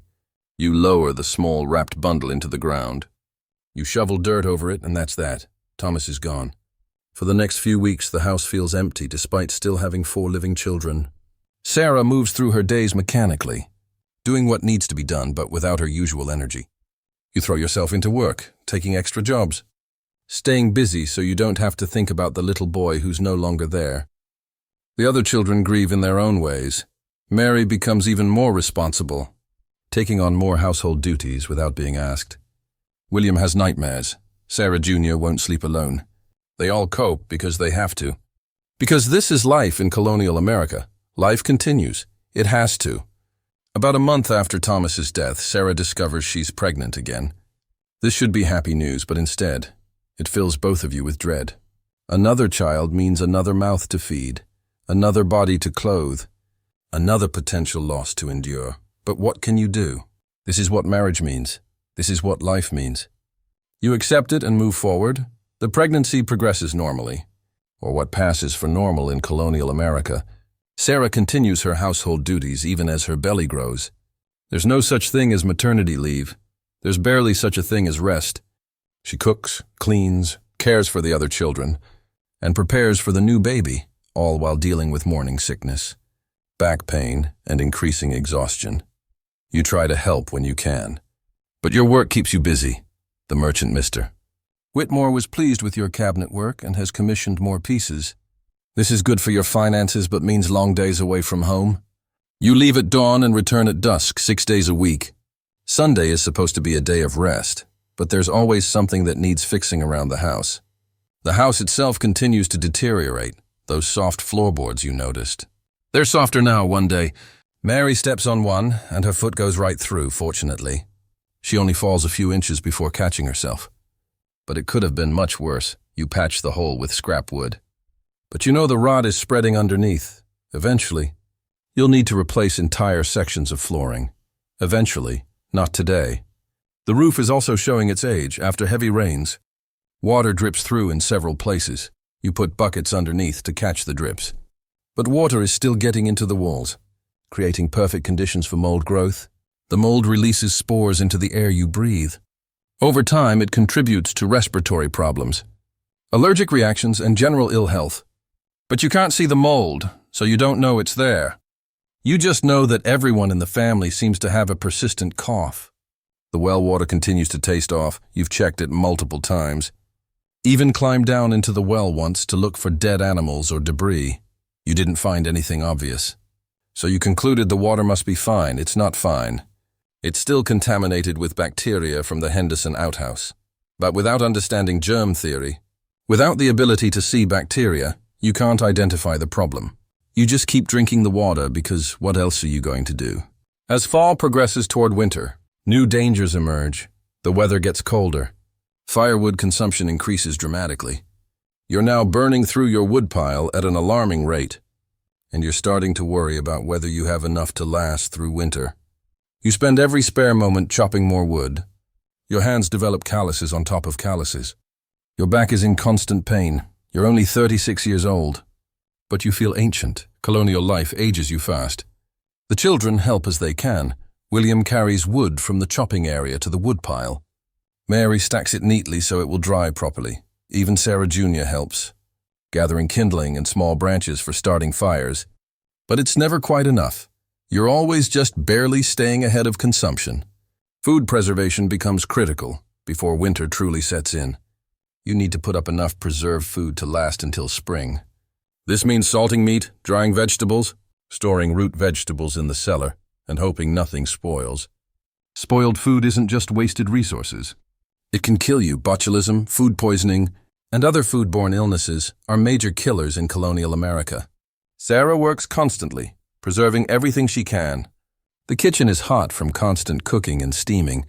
You lower the small wrapped bundle into the ground. You shovel dirt over it, and that's that. Thomas is gone. For the next few weeks, the house feels empty despite still having 4 living children. Sarah moves through her days mechanically, doing what needs to be done, but without her usual energy. You throw yourself into work, taking extra jobs, staying busy so you don't have to think about the little boy who's no longer there. The other children grieve in their own ways. Mary becomes even more responsible, taking on more household duties without being asked. William has nightmares. Sarah Jr. won't sleep alone. They all cope because they have to. Because this is life in colonial America. Life continues. It has to. About a month after Thomas's death, Sarah discovers she's pregnant again. This should be happy news, but instead, it fills both of you with dread. Another child means another mouth to feed, another body to clothe, another potential loss to endure. But what can you do? This is what marriage means. This is what life means. You accept it and move forward. The pregnancy progresses normally, or what passes for normal in colonial America. Sarah continues her household duties even as her belly grows. There's no such thing as maternity leave. There's barely such a thing as rest. She cooks, cleans, cares for the other children, and prepares for the new baby, all while dealing with morning sickness, back pain, and increasing exhaustion. You try to help when you can, but your work keeps you busy. The merchant mister. Whitmore was pleased with your cabinet work and has commissioned more pieces. This is good for your finances but means long days away from home. You leave at dawn and return at dusk 6 days a week. Sunday is supposed to be a day of rest, but there's always something that needs fixing around the house. The house itself continues to deteriorate, those soft floorboards you noticed. They're softer now one day. Mary steps on one and her foot goes right through, fortunately. She only falls a few inches before catching herself. But it could have been much worse. You patch the hole with scrap wood. But you know the rot is spreading underneath. Eventually, you'll need to replace entire sections of flooring. Eventually, not today. The roof is also showing its age after heavy rains. Water drips through in several places. You put buckets underneath to catch the drips. But water is still getting into the walls, creating perfect conditions for mold growth. The mold releases spores into the air you breathe. Over time, it contributes to respiratory problems, allergic reactions, and general ill health. But you can't see the mold, so you don't know it's there. You just know that everyone in the family seems to have a persistent cough. The well water continues to taste off. You've checked it multiple times. Even climbed down into the well once to look for dead animals or debris. You didn't find anything obvious. So you concluded the water must be fine. It's not fine. It's still contaminated with bacteria from the Henderson outhouse. But without understanding germ theory, without the ability to see bacteria, you can't identify the problem. You just keep drinking the water because what else are you going to do? As fall progresses toward winter, new dangers emerge. The weather gets colder. Firewood consumption increases dramatically. You're now burning through your woodpile at an alarming rate, and you're starting to worry about whether you have enough to last through winter. You spend every spare moment chopping more wood. Your hands develop calluses on top of calluses. Your back is in constant pain. You're only 36 years old, but you feel ancient. Colonial life ages you fast. The children help as they can. William carries wood from the chopping area to the woodpile. Mary stacks it neatly so it will dry properly. Even Sarah Jr. helps, gathering kindling and small branches for starting fires. But it's never quite enough. You're always just barely staying ahead of consumption. Food preservation becomes critical before winter truly sets in. You need to put up enough preserved food to last until spring. This means salting meat, drying vegetables, storing root vegetables in the cellar, and hoping nothing spoils. Spoiled food isn't just wasted resources. It can kill you. Botulism, food poisoning, and other foodborne illnesses are major killers in colonial America. Sarah works constantly, preserving everything she can. The kitchen is hot from constant cooking and steaming.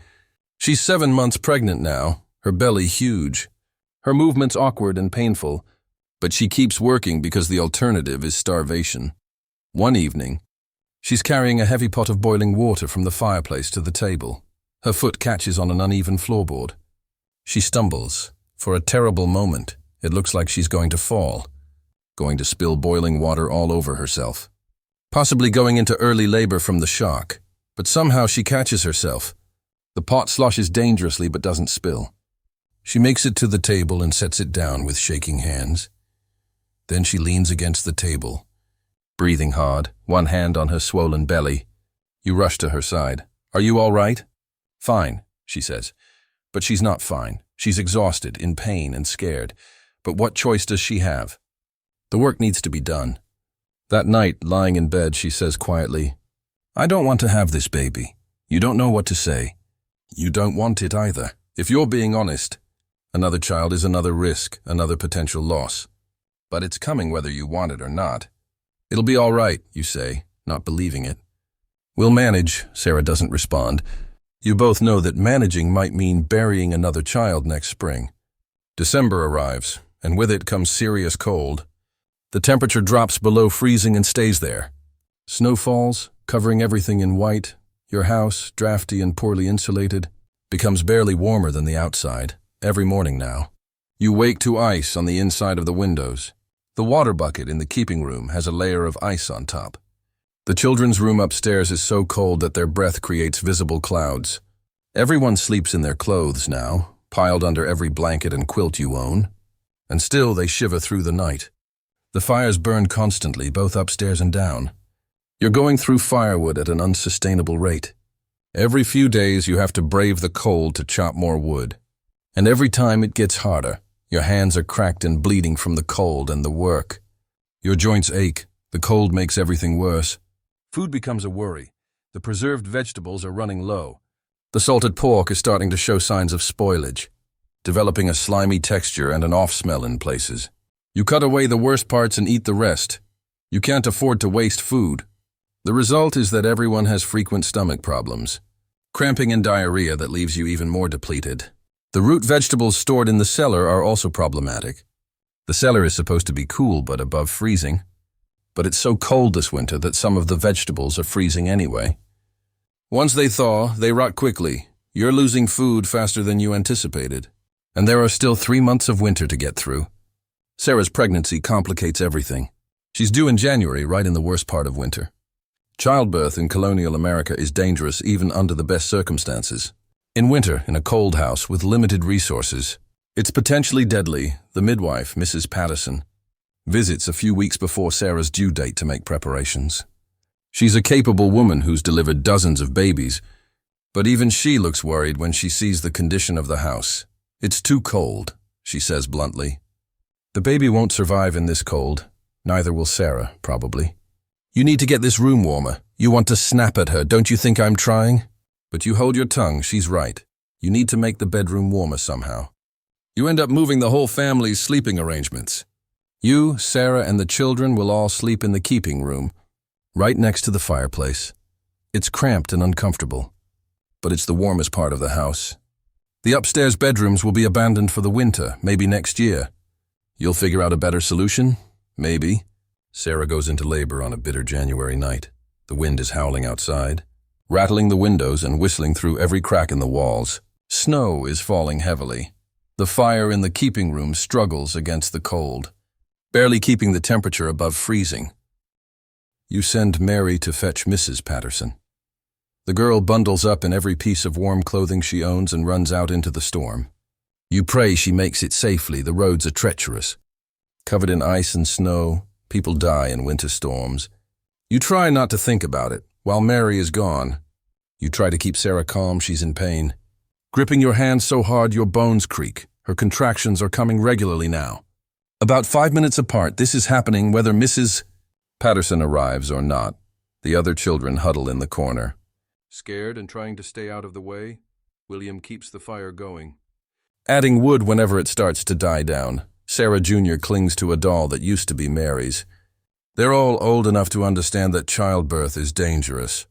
She's 7 months pregnant now, her belly huge. Her movements awkward and painful, but she keeps working because the alternative is starvation. One evening, she's carrying a heavy pot of boiling water from the fireplace to the table. Her foot catches on an uneven floorboard. She stumbles. For a terrible moment, it looks like she's going to fall, going to spill boiling water all over herself. Possibly going into early labor from the shock, but somehow she catches herself. The pot sloshes dangerously but doesn't spill. She makes it to the table and sets it down with shaking hands. Then she leans against the table, breathing hard, one hand on her swollen belly. You rush to her side. "Are you all right?" "Fine," she says. But she's not fine. She's exhausted, in pain, and scared. But what choice does she have? The work needs to be done. That night, lying in bed, she says quietly, "I don't want to have this baby." You don't know what to say. You don't want it either. If you're being honest, another child is another risk, another potential loss. But it's coming whether you want it or not. It'll be all right, you say, not believing it. We'll manage, Sarah doesn't respond. You both know that managing might mean burying another child next spring. December arrives, and with it comes serious cold. The temperature drops below freezing and stays there. Snow falls, covering everything in white. Your house, drafty and poorly insulated, becomes barely warmer than the outside, every morning now. You wake to ice on the inside of the windows. The water bucket in the keeping room has a layer of ice on top. The children's room upstairs is so cold that their breath creates visible clouds. Everyone sleeps in their clothes now, piled under every blanket and quilt you own. And still they shiver through the night. The fires burn constantly, both upstairs and down. You're going through firewood at an unsustainable rate. Every few days you have to brave the cold to chop more wood. And every time it gets harder. Your hands are cracked and bleeding from the cold and the work. Your joints ache. The cold makes everything worse. Food becomes a worry. The preserved vegetables are running low. The salted pork is starting to show signs of spoilage, developing a slimy texture and an off-smell in places. You cut away the worst parts and eat the rest. You can't afford to waste food. The result is that everyone has frequent stomach problems, cramping and diarrhea that leaves you even more depleted. The root vegetables stored in the cellar are also problematic. The cellar is supposed to be cool but above freezing. But it's so cold this winter that some of the vegetables are freezing anyway. Once they thaw, they rot quickly. You're losing food faster than you anticipated. And there are still 3 months of winter to get through. Sarah's pregnancy complicates everything. She's due in January, right in the worst part of winter. Childbirth in Colonial America is dangerous even under the best circumstances. In winter, in a cold house with limited resources, it's potentially deadly. The midwife, Mrs. Patterson, visits a few weeks before Sarah's due date to make preparations. She's a capable woman who's delivered dozens of babies, but even she looks worried when she sees the condition of the house. It's too cold, she says bluntly. The baby won't survive in this cold. Neither will Sarah, probably. You need to get this room warmer. You want to snap at her, don't you think I'm trying? But you hold your tongue, she's right. You need to make the bedroom warmer somehow. You end up moving the whole family's sleeping arrangements. You, Sarah, and the children will all sleep in the keeping room, right next to the fireplace. It's cramped and uncomfortable, but it's the warmest part of the house. The upstairs bedrooms will be abandoned for the winter, maybe next year. You'll figure out a better solution? Maybe. Sarah goes into labor on a bitter January night. The wind is howling outside, rattling the windows and whistling through every crack in the walls. Snow is falling heavily. The fire in the keeping room struggles against the cold, barely keeping the temperature above freezing. You send Mary to fetch Mrs. Patterson. The girl bundles up in every piece of warm clothing she owns and runs out into the storm. You pray she makes it safely. The roads are treacherous. Covered in ice and snow, people die in winter storms. You try not to think about it. While Mary is gone, you try to keep Sarah calm. She's in pain. Gripping your hand so hard your bones creak. Her contractions are coming regularly now. About 5 minutes apart, this is happening whether Mrs. Patterson arrives or not. The other children huddle in the corner. Scared and trying to stay out of the way, William keeps the fire going, adding wood whenever it starts to die down. Sarah Jr. clings to a doll that used to be Mary's. They're all old enough to understand that childbirth is dangerous,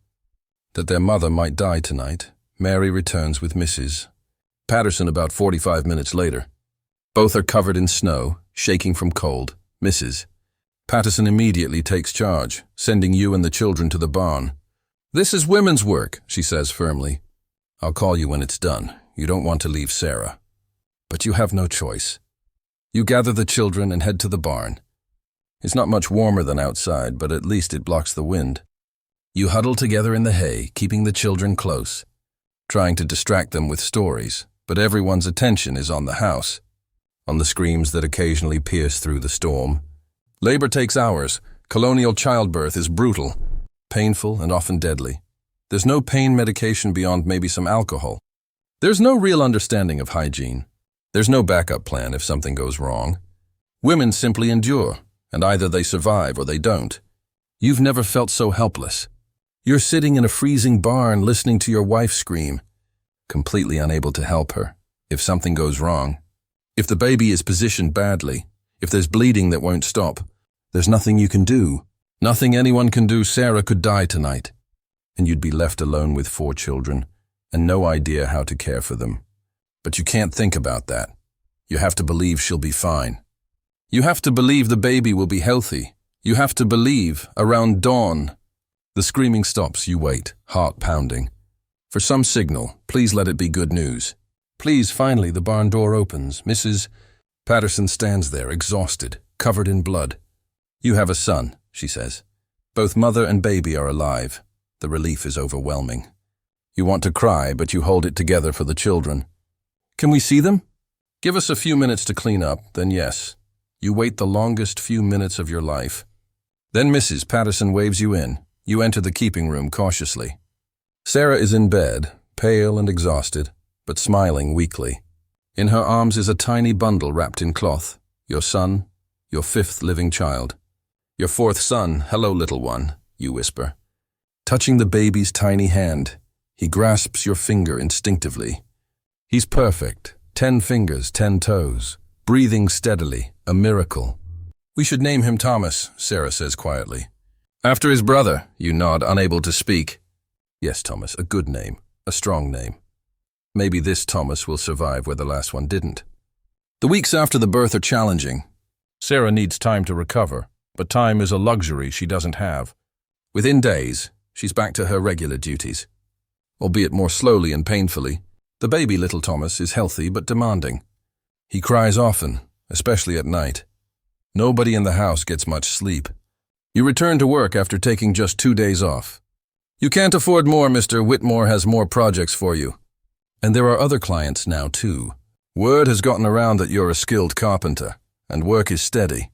that their mother might die tonight. Mary returns with Mrs. Patterson about 45 minutes later. Both are covered in snow, shaking from cold. Mrs. Patterson immediately takes charge, sending you and the children to the barn. "This is women's work," she says firmly. "I'll call you when it's done. You don't want to leave Sarah." But you have no choice. You gather the children and head to the barn. It's not much warmer than outside, but at least it blocks the wind. You huddle together in the hay, keeping the children close, trying to distract them with stories, but everyone's attention is on the house, on the screams that occasionally pierce through the storm. Labor takes hours. Colonial childbirth is brutal, painful, and often deadly. There's no pain medication beyond maybe some alcohol. There's no real understanding of hygiene. There's no backup plan if something goes wrong. Women simply endure, and either they survive or they don't. You've never felt so helpless. You're sitting in a freezing barn listening to your wife scream, completely unable to help her if something goes wrong. If the baby is positioned badly, if there's bleeding that won't stop, there's nothing you can do. Nothing anyone can do. Sarah could die tonight, and you'd be left alone with 4 children and no idea how to care for them. But you can't think about that. You have to believe she'll be fine. You have to believe the baby will be healthy. You have to believe around dawn. The screaming stops. You wait, heart pounding. For some signal, please let it be good news. Please, finally, the barn door opens. Mrs. Patterson stands there, exhausted, covered in blood. You have a son, she says. Both mother and baby are alive. The relief is overwhelming. You want to cry, but you hold it together for the children. Can we see them? Give us a few minutes to clean up, then yes. You wait the longest few minutes of your life. Then Mrs. Patterson waves you in. You enter the keeping room cautiously. Sarah is in bed, pale and exhausted, but smiling weakly. In her arms is a tiny bundle wrapped in cloth. Your son, your 5th living child. Your 4th son. Hello, little one, you whisper. Touching the baby's tiny hand, he grasps your finger instinctively. He's perfect, 10 fingers, 10 toes, breathing steadily, a miracle. We should name him Thomas, Sarah says quietly. After his brother, you nod, unable to speak. Yes, Thomas, a good name, a strong name. Maybe this Thomas will survive where the last one didn't. The weeks after the birth are challenging. Sarah needs time to recover, but time is a luxury she doesn't have. Within days, she's back to her regular duties. Albeit more slowly and painfully, the baby little Thomas is healthy but demanding. He cries often, especially at night. Nobody in the house gets much sleep. You return to work after taking just 2 days off. You can't afford more, Mr. Whitmore has more projects for you. And there are other clients now, too. Word has gotten around that you're a skilled carpenter, and work is steady.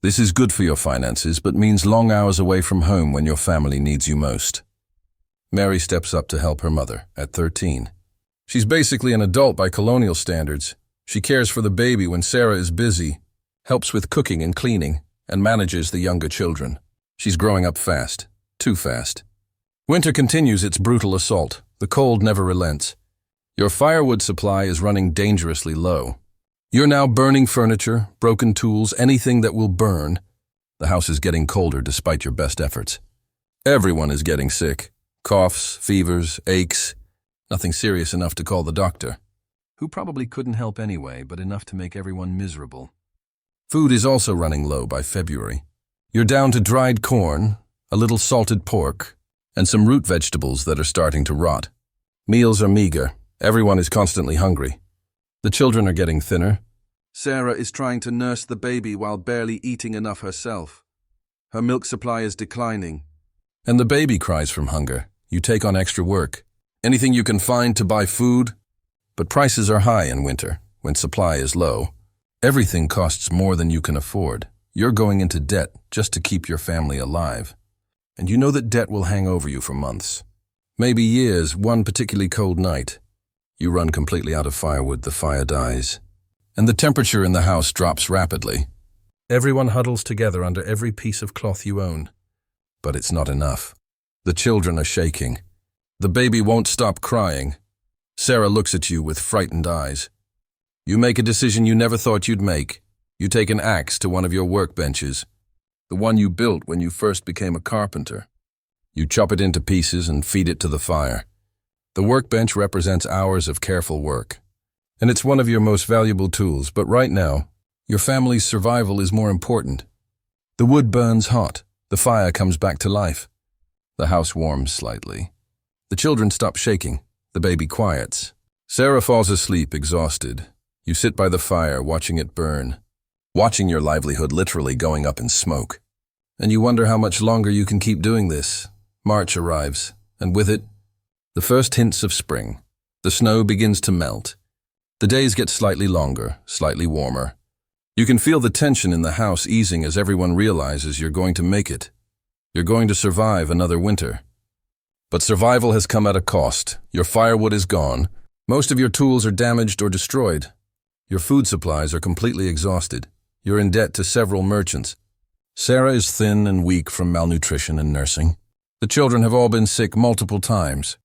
This is good for your finances, but means long hours away from home when your family needs you most. Mary steps up to help her mother, at 13. She's basically an adult by colonial standards. She cares for the baby when Sarah is busy, helps with cooking and cleaning, and manages the younger children. She's growing up fast, too fast. Winter continues its brutal assault. The cold never relents. Your firewood supply is running dangerously low. You're now burning furniture, broken tools, anything that will burn. The house is getting colder despite your best efforts. Everyone is getting sick. Coughs, fevers, aches. Nothing serious enough to call the doctor, who probably couldn't help anyway, but enough to make everyone miserable. Food is also running low by February. You're down to dried corn, a little salted pork, and some root vegetables that are starting to rot. Meals are meager. Everyone is constantly hungry. The children are getting thinner. Sarah is trying to nurse the baby while barely eating enough herself. Her milk supply is declining. And the baby cries from hunger. You take on extra work. Anything you can find to buy food. But prices are high in winter, when supply is low. Everything costs more than you can afford. You're going into debt just to keep your family alive. And you know that debt will hang over you for months. Maybe years. One particularly cold night. You run completely out of firewood, the fire dies. And the temperature in the house drops rapidly. Everyone huddles together under every piece of cloth you own. But it's not enough. The children are shaking. The baby won't stop crying. Sarah looks at you with frightened eyes. You make a decision you never thought you'd make. You take an axe to one of your workbenches, the one you built when you first became a carpenter. You chop it into pieces and feed it to the fire. The workbench represents hours of careful work, and it's one of your most valuable tools, but right now, your family's survival is more important. The wood burns hot. The fire comes back to life. The house warms slightly. The children stop shaking. The baby quiets. Sarah falls asleep, exhausted. You sit by the fire, watching it burn, watching your livelihood literally going up in smoke. And you wonder how much longer you can keep doing this. March arrives, and with it, the first hints of spring. The snow begins to melt. The days get slightly longer, slightly warmer. You can feel the tension in the house easing as everyone realizes you're going to make it. You're going to survive another winter. But survival has come at a cost. Your firewood is gone. Most of your tools are damaged or destroyed. Your food supplies are completely exhausted. You're in debt to several merchants. Sarah is thin and weak from malnutrition and nursing. The children have all been sick multiple times.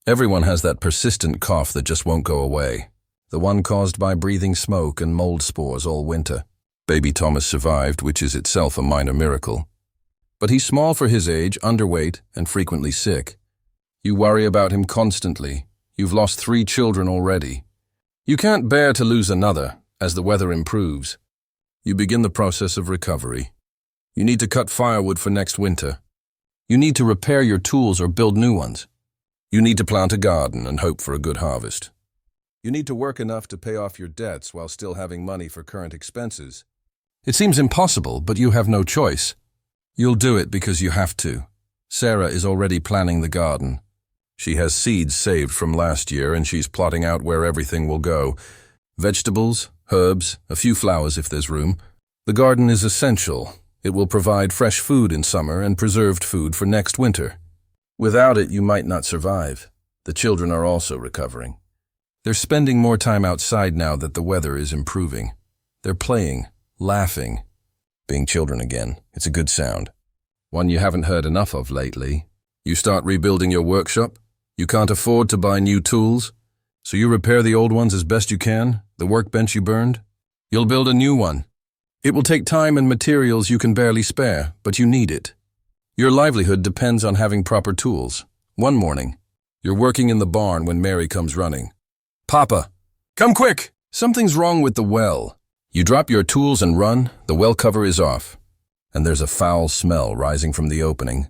Everyone has that persistent cough that just won't go away. The one caused by breathing smoke and mold spores all winter. Baby Thomas survived, which is itself a minor miracle. But he's small for his age, underweight, and frequently sick. You worry about him constantly. You've lost 3 children already. You can't bear to lose another as the weather improves. You begin the process of recovery. You need to cut firewood for next winter. You need to repair your tools or build new ones. You need to plant a garden and hope for a good harvest. You need to work enough to pay off your debts while still having money for current expenses. It seems impossible, but you have no choice. You'll do it because you have to. Sarah is already planning the garden. She has seeds saved from last year and she's plotting out where everything will go. Vegetables, herbs, a few flowers if there's room. The garden is essential. It will provide fresh food in summer and preserved food for next winter. Without it, you might not survive. The children are also recovering. They're spending more time outside now that the weather is improving. They're playing, laughing. Being children again, it's a good sound. One you haven't heard enough of lately. You start rebuilding your workshop. You can't afford to buy new tools, so you repair the old ones as best you can, the workbench you burned. You'll build a new one. It will take time and materials you can barely spare, but you need it. Your livelihood depends on having proper tools. One morning, you're working in the barn when Mary comes running. "Papa, come quick! Something's wrong with the well." You drop your tools and run, the well cover is off, and there's a foul smell rising from the opening.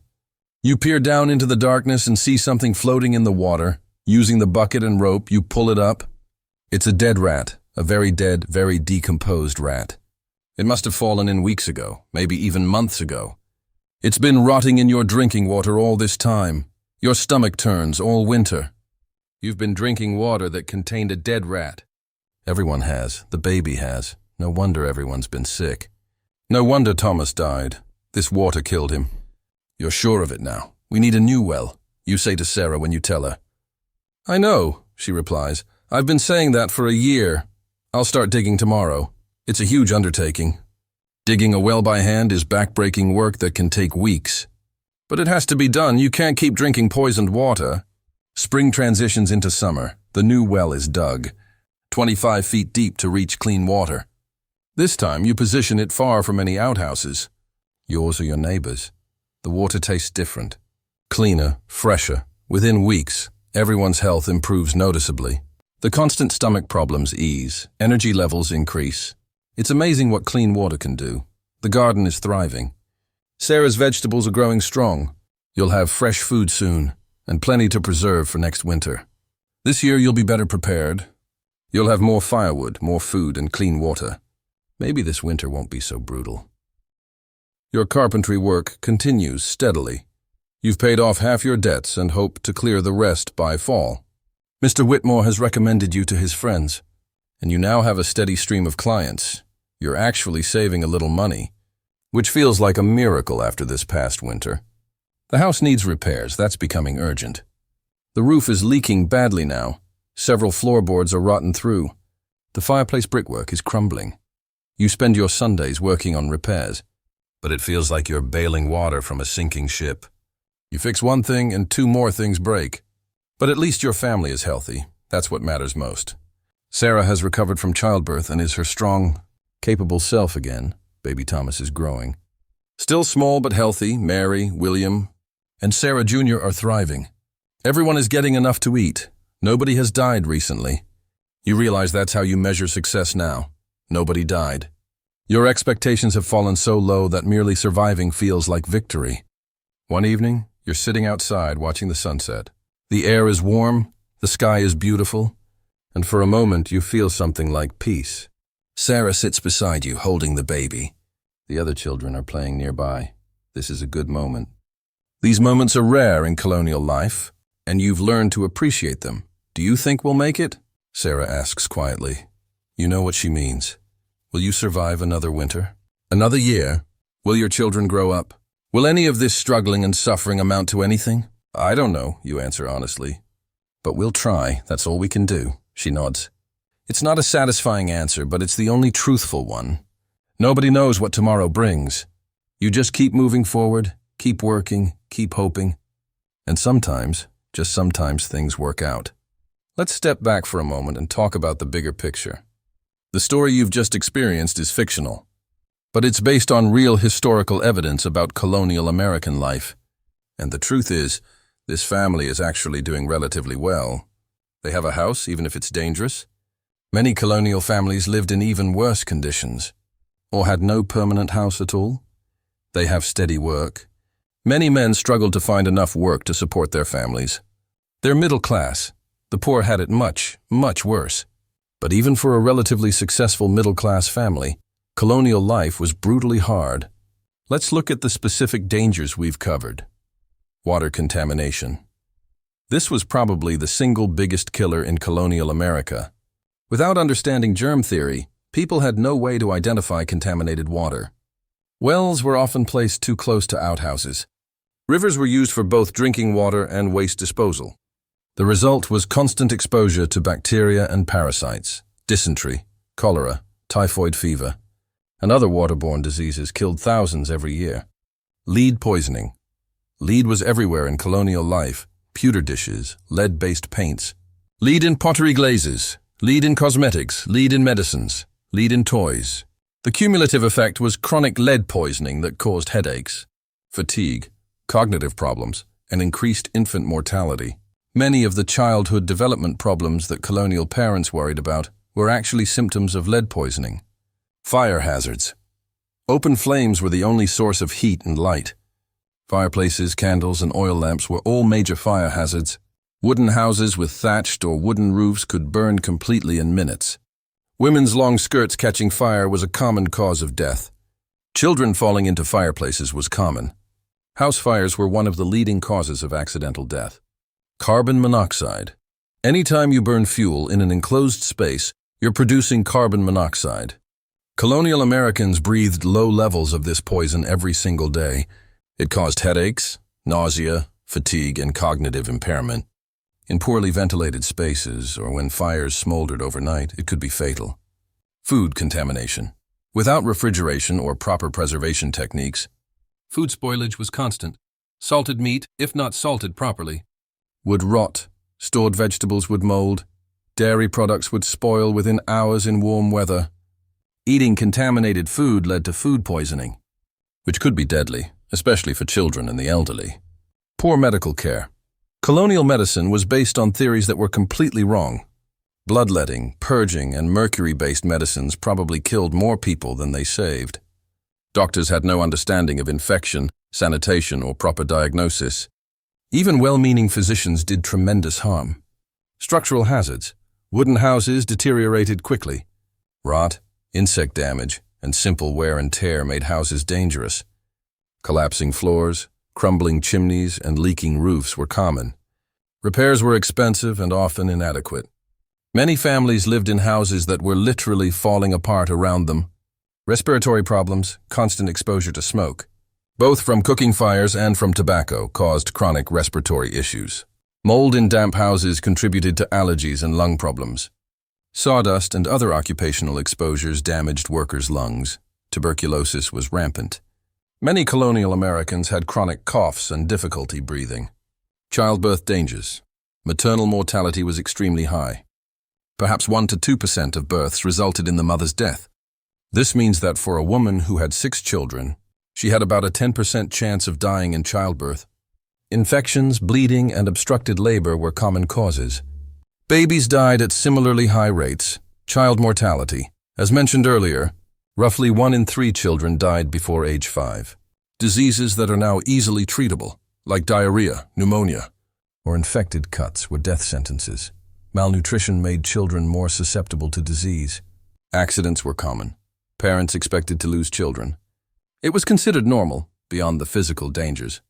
You peer down into the darkness and see something floating in the water. Using the bucket and rope, you pull it up. It's a dead rat, a very dead, very decomposed rat. It must have fallen in weeks ago, maybe even months ago. It's been rotting in your drinking water all this time. Your stomach turns all winter. You've been drinking water that contained a dead rat. Everyone has. The baby has. No wonder everyone's been sick. No wonder Thomas died. This water killed him. You're sure of it now. We need a new well, you say to Sarah when you tell her. "I know," she replies. "I've been saying that for a year. I'll start digging tomorrow. It's a huge undertaking. Digging a well by hand is backbreaking work that can take weeks. But it has to be done. You can't keep drinking poisoned water." Spring transitions into summer. The new well is dug, 25 feet deep to reach clean water. This time you position it far from any outhouses. Yours or your neighbors. The water tastes different. Cleaner, fresher. Within weeks, everyone's health improves noticeably. The constant stomach problems ease. Energy levels increase. It's amazing what clean water can do. The garden is thriving. Sarah's vegetables are growing strong. You'll have fresh food soon, and plenty to preserve for next winter. This year you'll be better prepared. You'll have more firewood, more food, and clean water. Maybe this winter won't be so brutal. Your carpentry work continues steadily. You've paid off half your debts and hope to clear the rest by fall. Mr. Whitmore has recommended you to his friends, and you now have a steady stream of clients. You're actually saving a little money, which feels like a miracle after this past winter. The house needs repairs. That's becoming urgent. The roof is leaking badly now. Several floorboards are rotten through. The fireplace brickwork is crumbling. You spend your Sundays working on repairs, but it feels like you're bailing water from a sinking ship. You fix one thing and 2 more things break. But at least your family is healthy. That's what matters most. Sarah has recovered from childbirth and is her strong, capable self again. Baby Thomas is growing. Still small but healthy, Mary, William, and Sarah Jr. are thriving. Everyone is getting enough to eat. Nobody has died recently. You realize that's how you measure success now. Nobody died. Your expectations have fallen so low that merely surviving feels like victory. One evening, you're sitting outside watching the sunset. The air is warm, the sky is beautiful, and for a moment you feel something like peace. Sarah sits beside you, holding the baby. The other children are playing nearby. This is a good moment. These moments are rare in colonial life, and you've learned to appreciate them. Do you think we'll make it? Sarah asks quietly. You know what she means. Will you survive another winter? Another year? Will your children grow up? Will any of this struggling and suffering amount to anything? I don't know, you answer honestly. But we'll try, that's all we can do, she nods. It's not a satisfying answer, but it's the only truthful one. Nobody knows what tomorrow brings. You just keep moving forward, keep working, keep hoping. And sometimes, just sometimes, things work out. Let's step back for a moment and talk about the bigger picture. The story you've just experienced is fictional. but it's based on real historical evidence about colonial American life. And the truth is, this family is actually doing relatively well. They have a house, even if it's dangerous. Many colonial families lived in even worse conditions, or had no permanent house at all. They have steady work. Many men struggled to find enough work to support their families. They're middle class. The poor had it much, much worse. But even for a relatively successful middle-class family, colonial life was brutally hard. Let's look at the specific dangers we've covered. Water contamination. This was probably the single biggest killer in colonial America. Without understanding germ theory, people had no way to identify contaminated water. Wells were often placed too close to outhouses. Rivers were used for both drinking water and waste disposal. The result was constant exposure to bacteria and parasites. Dysentery, cholera, typhoid fever, and other waterborne diseases killed thousands every year. Lead poisoning. Lead was everywhere in colonial life. Pewter dishes, lead-based paints. Lead in pottery glazes, lead in cosmetics, lead in medicines, lead in toys. The cumulative effect was chronic lead poisoning that caused headaches, fatigue, cognitive problems, and increased infant mortality. Many of the childhood development problems that colonial parents worried about were actually symptoms of lead poisoning. Fire hazards. Open flames were the only source of heat and light. Fireplaces, candles, and oil lamps were all major fire hazards. Wooden houses with thatched or wooden roofs could burn completely in minutes. Women's long skirts catching fire was a common cause of death. Children falling into fireplaces was common. House fires were one of the leading causes of accidental death. Carbon monoxide. Anytime you burn fuel in an enclosed space, you're producing carbon monoxide. Colonial Americans breathed low levels of this poison every single day. It caused headaches, nausea, fatigue, and cognitive impairment. In poorly ventilated spaces, or when fires smoldered overnight, it could be fatal. Food contamination. Without refrigeration or proper preservation techniques, food spoilage was constant. Salted meat, if not salted properly, would rot. Stored vegetables would mold. Dairy products would spoil within hours in warm weather. Eating contaminated food led to food poisoning, which could be deadly, especially for children and the elderly. Poor medical care. Colonial medicine was based on theories that were completely wrong. Bloodletting, purging, and mercury-based medicines probably killed more people than they saved. Doctors had no understanding of infection, sanitation, or proper diagnosis. Even well-meaning physicians did tremendous harm. Structural hazards. Wooden houses deteriorated quickly. Rot, insect damage, and simple wear and tear made houses dangerous. Collapsing floors, crumbling chimneys, and leaking roofs were common. Repairs were expensive and often inadequate. Many families lived in houses that were literally falling apart around them. Respiratory problems, constant exposure to smoke, both from cooking fires and from tobacco, caused chronic respiratory issues. Mold in damp houses contributed to allergies and lung problems. Sawdust and other occupational exposures damaged workers' lungs. Tuberculosis was rampant. Many colonial Americans had chronic coughs and difficulty breathing. Childbirth dangers. Maternal mortality was extremely high. Perhaps 1 to 2% of births resulted in the mother's death. This means that for a woman who had 6 children, she had about a 10% chance of dying in childbirth. Infections, bleeding, and obstructed labor were common causes. Babies died at similarly high rates. Child mortality. As mentioned earlier, roughly 1 in 3 children died before age 5. Diseases that are now easily treatable, like diarrhea, pneumonia, or infected cuts, were death sentences. Malnutrition made children more susceptible to disease. Accidents were common. Parents expected to lose children. It was considered normal, beyond the physical dangers.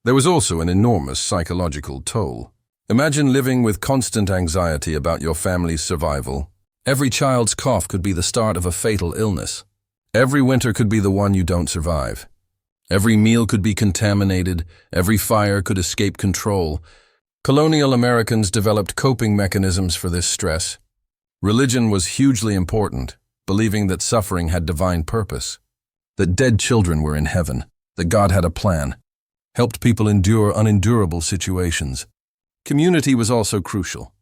There was also an enormous psychological toll. Imagine living with constant anxiety about your family's survival. Every child's cough could be the start of a fatal illness. Every winter could be the one you don't survive. Every meal could be contaminated. Every fire could escape control. Colonial Americans developed coping mechanisms for this stress. Religion was hugely important, believing that suffering had divine purpose, that dead children were in heaven, that God had a plan, helped people endure unendurable situations. Community was also crucial.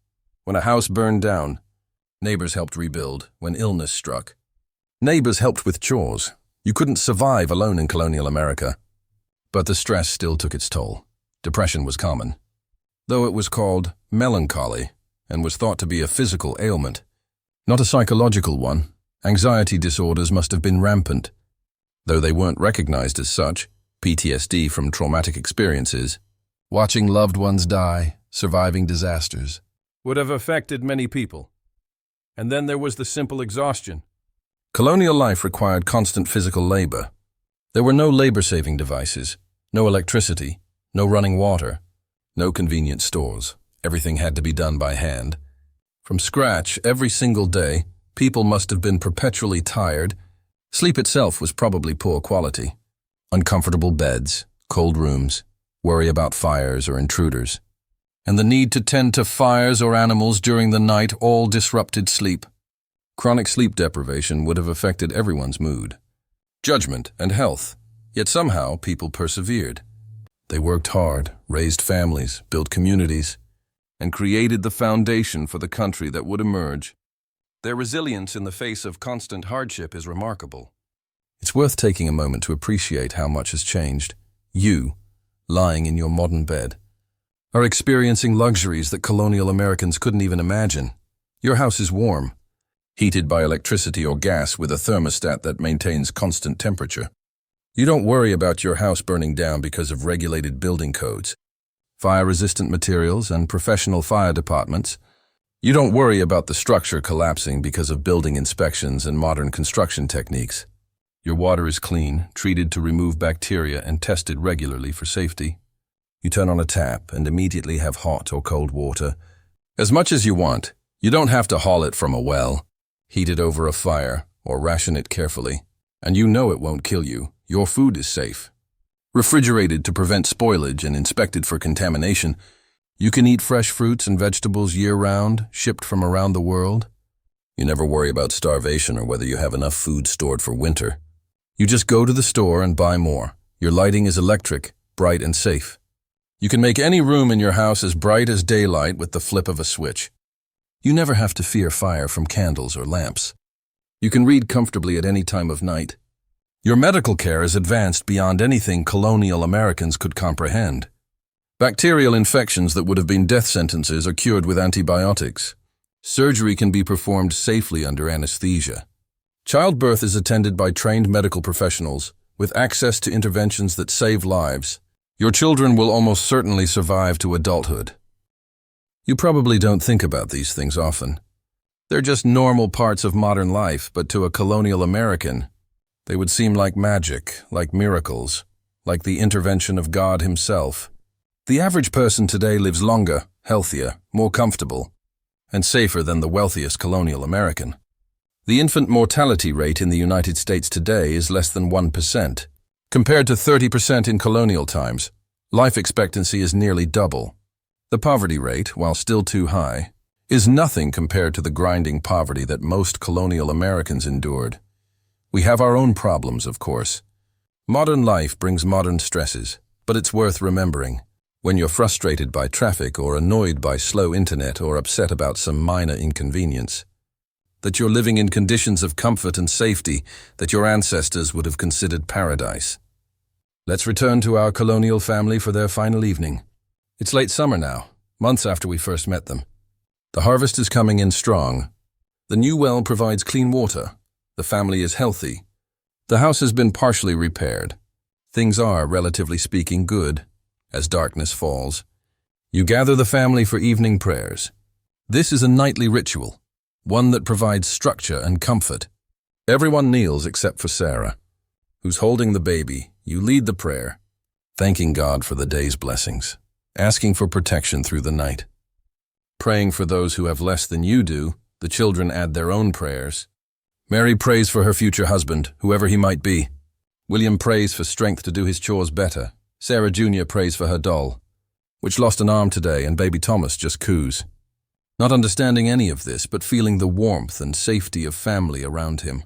When a house burned down, neighbors helped rebuild. When illness struck, neighbors helped with chores. You couldn't survive alone in colonial America. But the stress still took its toll. Depression was common, though it was called melancholy and was thought to be a physical ailment, not a psychological one. Anxiety disorders must have been rampant, though they weren't recognized as such. PTSD from traumatic experiences, watching loved ones die, surviving disasters, would have affected many people. And then there was the simple exhaustion. Colonial life required constant physical labor. There were no labor-saving devices, no electricity, no running water, no convenient stores. Everything had to be done by hand. From scratch, every single day, people must have been perpetually tired. Sleep itself was probably poor quality. Uncomfortable beds, cold rooms, worry about fires or intruders, and the need to tend to fires or animals during the night all disrupted sleep. Chronic sleep deprivation would have affected everyone's mood, judgment, and health, yet somehow people persevered. They worked hard, raised families, built communities, and created the foundation for the country that would emerge. Their resilience in the face of constant hardship is remarkable. It's worth taking a moment to appreciate how much has changed. You, lying in your modern bed, are experiencing luxuries that colonial Americans couldn't even imagine. Your house is warm, heated by electricity or gas with a thermostat that maintains constant temperature. You don't worry about your house burning down because of regulated building codes, fire-resistant materials, and professional fire departments. You don't worry about the structure collapsing because of building inspections and modern construction techniques. Your water is clean, treated to remove bacteria, and tested regularly for safety. You turn on a tap and immediately have hot or cold water. As much as you want, you don't have to haul it from a well, heat it over a fire, or ration it carefully. And you know it won't kill you. Your food is safe. Refrigerated to prevent spoilage and inspected for contamination, you can eat fresh fruits and vegetables year-round, shipped from around the world. You never worry about starvation or whether you have enough food stored for winter. You just go to the store and buy more. Your lighting is electric, bright and safe. You can make any room in your house as bright as daylight with the flip of a switch. You never have to fear fire from candles or lamps. You can read comfortably at any time of night. Your medical care is advanced beyond anything colonial Americans could comprehend. Bacterial infections that would have been death sentences are cured with antibiotics. Surgery can be performed safely under anesthesia. Childbirth is attended by trained medical professionals with access to interventions that save lives. Your children will almost certainly survive to adulthood. You probably don't think about these things often. They're just normal parts of modern life, but to a colonial American, they would seem like magic, like miracles, like the intervention of God himself. The average person today lives longer, healthier, more comfortable, and safer than the wealthiest colonial American. The infant mortality rate in the United States today is less than 1%. Compared to 30% in colonial times, life expectancy is nearly double. The poverty rate, while still too high, is nothing compared to the grinding poverty that most colonial Americans endured. We have our own problems, of course. Modern life brings modern stresses, but it's worth remembering. When you're frustrated by traffic or annoyed by slow internet or upset about some minor inconvenience, that you're living in conditions of comfort and safety that your ancestors would have considered paradise. Let's return to our colonial family for their final evening. It's late summer now, months after we first met them. The harvest is coming in strong. The new well provides clean water. The family is healthy. The house has been partially repaired. Things are, relatively speaking, good. As darkness falls, you gather the family for evening prayers. This is a nightly ritual, one that provides structure and comfort. Everyone kneels except for Sarah, who's holding the baby. You lead the prayer, thanking God for the day's blessings, asking for protection through the night. Praying for those who have less than you do, the children add their own prayers. Mary prays for her future husband, whoever he might be. William prays for strength to do his chores better. Sarah Jr. prays for her doll, which lost an arm today, and baby Thomas just coos. Not understanding any of this, but feeling the warmth and safety of family around him.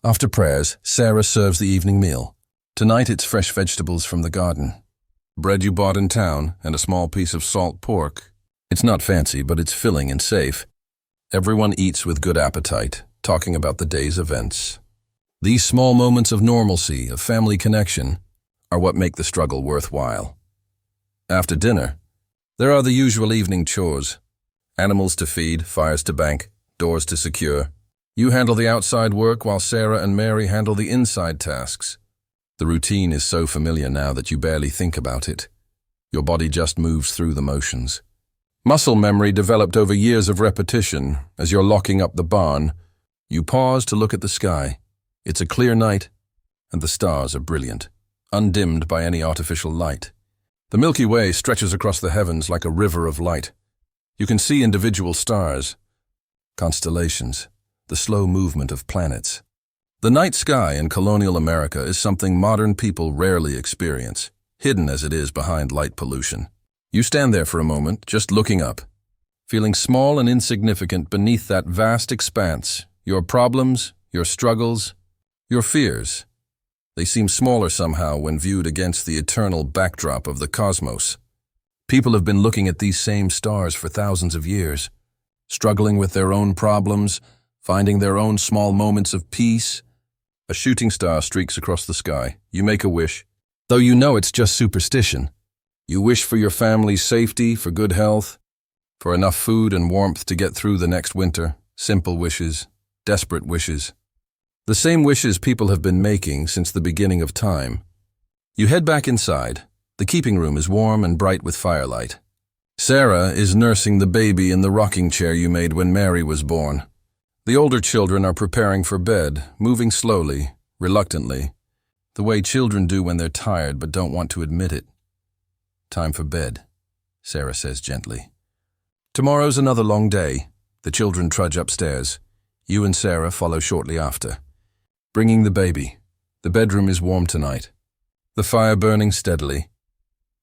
After prayers, Sarah serves the evening meal. Tonight it's fresh vegetables from the garden, bread you bought in town, and a small piece of salt pork. It's not fancy, but it's filling and safe. Everyone eats with good appetite, talking about the day's events. These small moments of normalcy, of family connection, are what make the struggle worthwhile. After dinner, there are the usual evening chores. Animals to feed, fires to bank, doors to secure. You handle the outside work while Sarah and Mary handle the inside tasks. The routine is so familiar now that you barely think about it. Your body just moves through the motions. Muscle memory developed over years of repetition. As you're locking up the barn, you pause to look at the sky. It's a clear night, and the stars are brilliant, undimmed by any artificial light. The Milky Way stretches across the heavens like a river of light. You can see individual stars, constellations, the slow movement of planets. The night sky in colonial America is something modern people rarely experience, hidden as it is behind light pollution. You stand there for a moment, just looking up, feeling small and insignificant beneath that vast expanse. Your problems, your struggles, your fears. They seem smaller somehow when viewed against the eternal backdrop of the cosmos. People have been looking at these same stars for thousands of years, struggling with their own problems, finding their own small moments of peace. A shooting star streaks across the sky. You make a wish, though you know it's just superstition. You wish for your family's safety, for good health, for enough food and warmth to get through the next winter. Simple wishes, desperate wishes. The same wishes people have been making since the beginning of time. You head back inside. The keeping room is warm and bright with firelight. Sarah is nursing the baby in the rocking chair you made when Mary was born. The older children are preparing for bed, moving slowly, reluctantly, the way children do when they're tired but don't want to admit it. Time for bed, Sarah says gently. Tomorrow's another long day. The children trudge upstairs. You and Sarah follow shortly after. Bringing the baby. The bedroom is warm tonight. The fire burning steadily.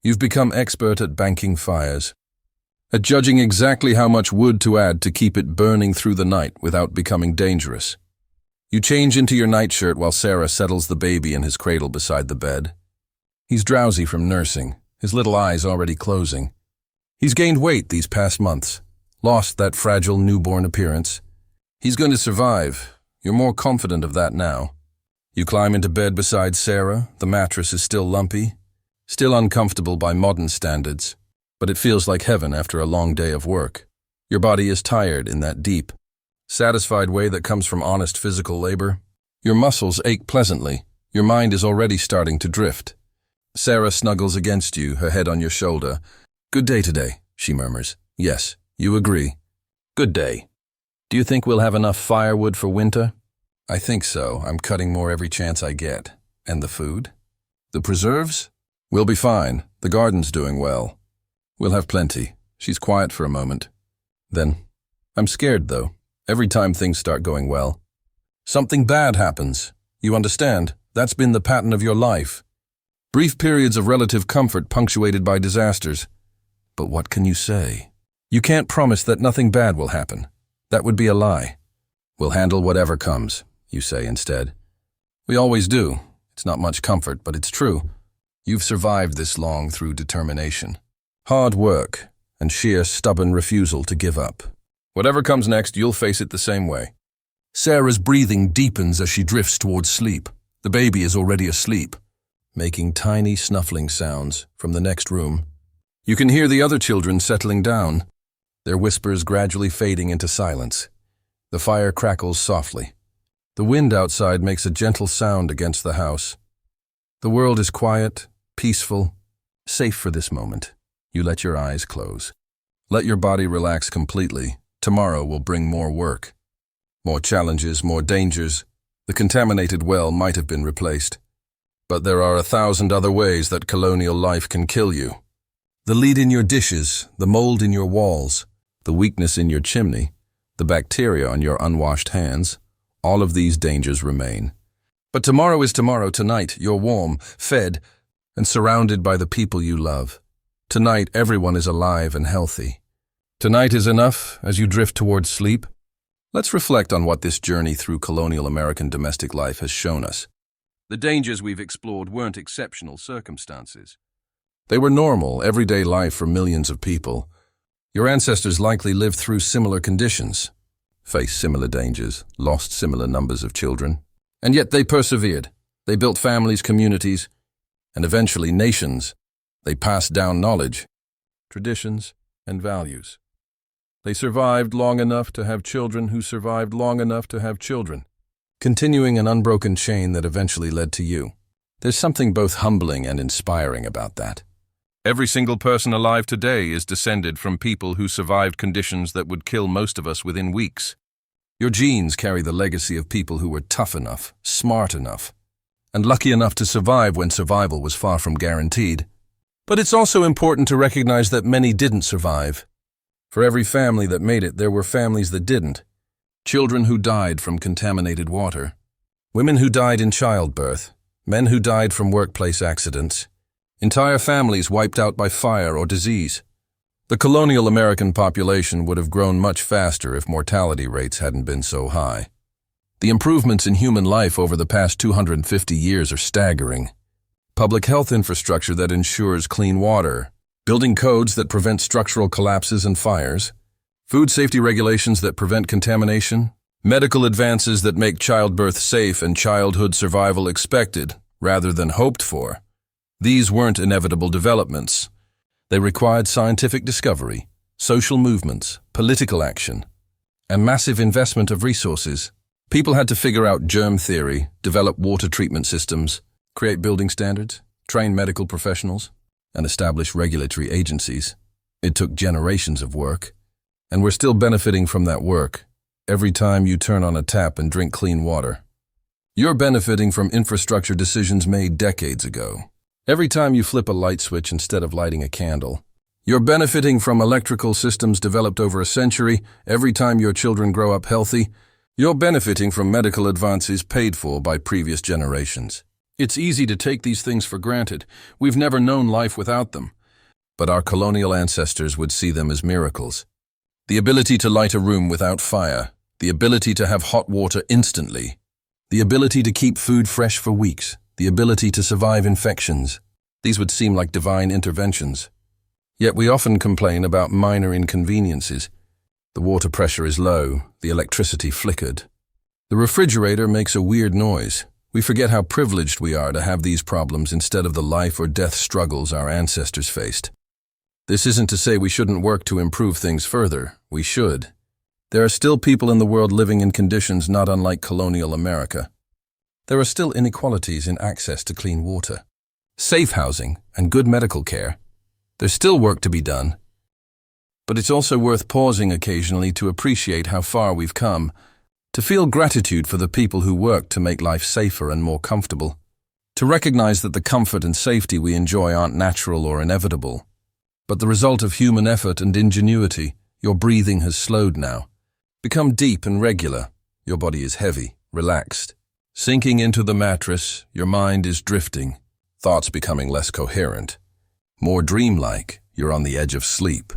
You've become expert at banking fires, at judging exactly how much wood to add to keep it burning through the night without becoming dangerous. You change into your nightshirt while Sarah settles the baby in his cradle beside the bed. He's drowsy from nursing, his little eyes already closing. He's gained weight these past months, lost that fragile newborn appearance. He's going to survive. You're more confident of that now. You climb into bed beside Sarah. The mattress is still lumpy, still uncomfortable by modern standards, but it feels like heaven after a long day of work. Your body is tired in that deep, satisfied way that comes from honest physical labor. Your muscles ache pleasantly. Your mind is already starting to drift. Sarah snuggles against you, her head on your shoulder. "Good day today," she murmurs. "Yes, you agree." "Good day. Do you think we'll have enough firewood for winter?" "I think so. I'm cutting more every chance I get." "And the food?" "The preserves? We'll be fine. The garden's doing well. We'll have plenty." She's quiet for a moment. Then, "I'm scared, though, every time things start going well. Something bad happens. You understand? That's been the pattern of your life. Brief periods of relative comfort punctuated by disasters. But what can you say? You can't promise that nothing bad will happen. That would be a lie." "We'll handle whatever comes," you say instead. "We always do. It's not much comfort, but it's true. You've survived this long through determination, hard work, and sheer stubborn refusal to give up. Whatever comes next, you'll face it the same way." Sarah's breathing deepens as she drifts towards sleep. The baby is already asleep, making tiny snuffling sounds from the next room. You can hear the other children settling down, their whispers gradually fading into silence. The fire crackles softly. The wind outside makes a gentle sound against the house. The world is quiet, peaceful, safe for this moment. You let your eyes close. Let your body relax completely. Tomorrow will bring more work, more challenges, more dangers. The contaminated well might have been replaced, but there are 1,000 other ways that colonial life can kill you. The lead in your dishes, the mold in your walls, the weakness in your chimney, the bacteria on your unwashed hands, all of these dangers remain. But tomorrow is tomorrow. Tonight, you're warm, fed, and surrounded by the people you love. Tonight, everyone is alive and healthy. Tonight is enough as you drift towards sleep. Let's reflect on what this journey through colonial American domestic life has shown us. The dangers we've explored weren't exceptional circumstances. They were normal, everyday life for millions of people. Your ancestors likely lived through similar conditions, faced similar dangers, lost similar numbers of children. And yet they persevered. They built families, communities, and eventually nations. They passed down knowledge, traditions, and values. They survived long enough to have children who survived long enough to have children, continuing an unbroken chain that eventually led to you. There's something both humbling and inspiring about that. Every single person alive today is descended from people who survived conditions that would kill most of us within weeks. Your genes carry the legacy of people who were tough enough, smart enough, and lucky enough to survive when survival was far from guaranteed. But it's also important to recognize that many didn't survive. For every family that made it, there were families that didn't. Children who died from contaminated water, women who died in childbirth, men who died from workplace accidents, entire families wiped out by fire or disease. The colonial American population would have grown much faster if mortality rates hadn't been so high. The improvements in human life over the past 250 years are staggering. Public health infrastructure that ensures clean water, building codes that prevent structural collapses and fires, food safety regulations that prevent contamination, medical advances that make childbirth safe and childhood survival expected rather than hoped for. These weren't inevitable developments. They required scientific discovery, social movements, political action, and massive investment of resources. People had to figure out germ theory, develop water treatment systems, create building standards, train medical professionals, and establish regulatory agencies. It took generations of work, and we're still benefiting from that work every time you turn on a tap and drink clean water. You're benefiting from infrastructure decisions made decades ago. Every time you flip a light switch instead of lighting a candle. You're benefiting from electrical systems developed over a century. Every time your children grow up healthy, you're benefiting from medical advances paid for by previous generations. It's easy to take these things for granted. We've never known life without them. But our colonial ancestors would see them as miracles. The ability to light a room without fire, the ability to have hot water instantly, the ability to keep food fresh for weeks, the ability to survive infections. These would seem like divine interventions. Yet we often complain about minor inconveniences. The water pressure is low, the electricity flickered. The refrigerator makes a weird noise. We forget how privileged we are to have these problems instead of the life or death struggles our ancestors faced. This isn't to say we shouldn't work to improve things further. We should. There are still people in the world living in conditions not unlike colonial America. There are still inequalities in access to clean water, safe housing, and good medical care. There's still work to be done. But it's also worth pausing occasionally to appreciate how far we've come, to feel gratitude for the people who work to make life safer and more comfortable, to recognize that the comfort and safety we enjoy aren't natural or inevitable, but the result of human effort and ingenuity. Your breathing has slowed now, become deep and regular. Your body is heavy, relaxed. Sinking into the mattress, your mind is drifting, thoughts becoming less coherent. More dreamlike, you're on the edge of sleep.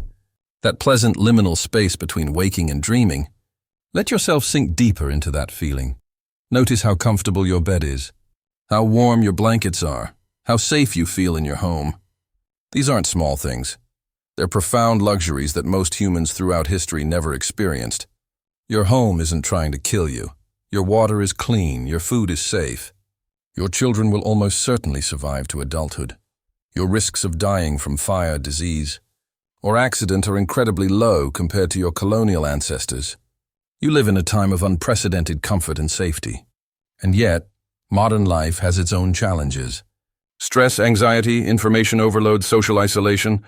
That pleasant liminal space between waking and dreaming. Let yourself sink deeper into that feeling. Notice how comfortable your bed is, how warm your blankets are, how safe you feel in your home. These aren't small things. They're profound luxuries that most humans throughout history never experienced. Your home isn't trying to kill you. Your water is clean, your food is safe. Your children will almost certainly survive to adulthood. Your risks of dying from fire, disease, or accident are incredibly low compared to your colonial ancestors. You live in a time of unprecedented comfort and safety. And yet, modern life has its own challenges. Stress, anxiety, information overload, social isolation,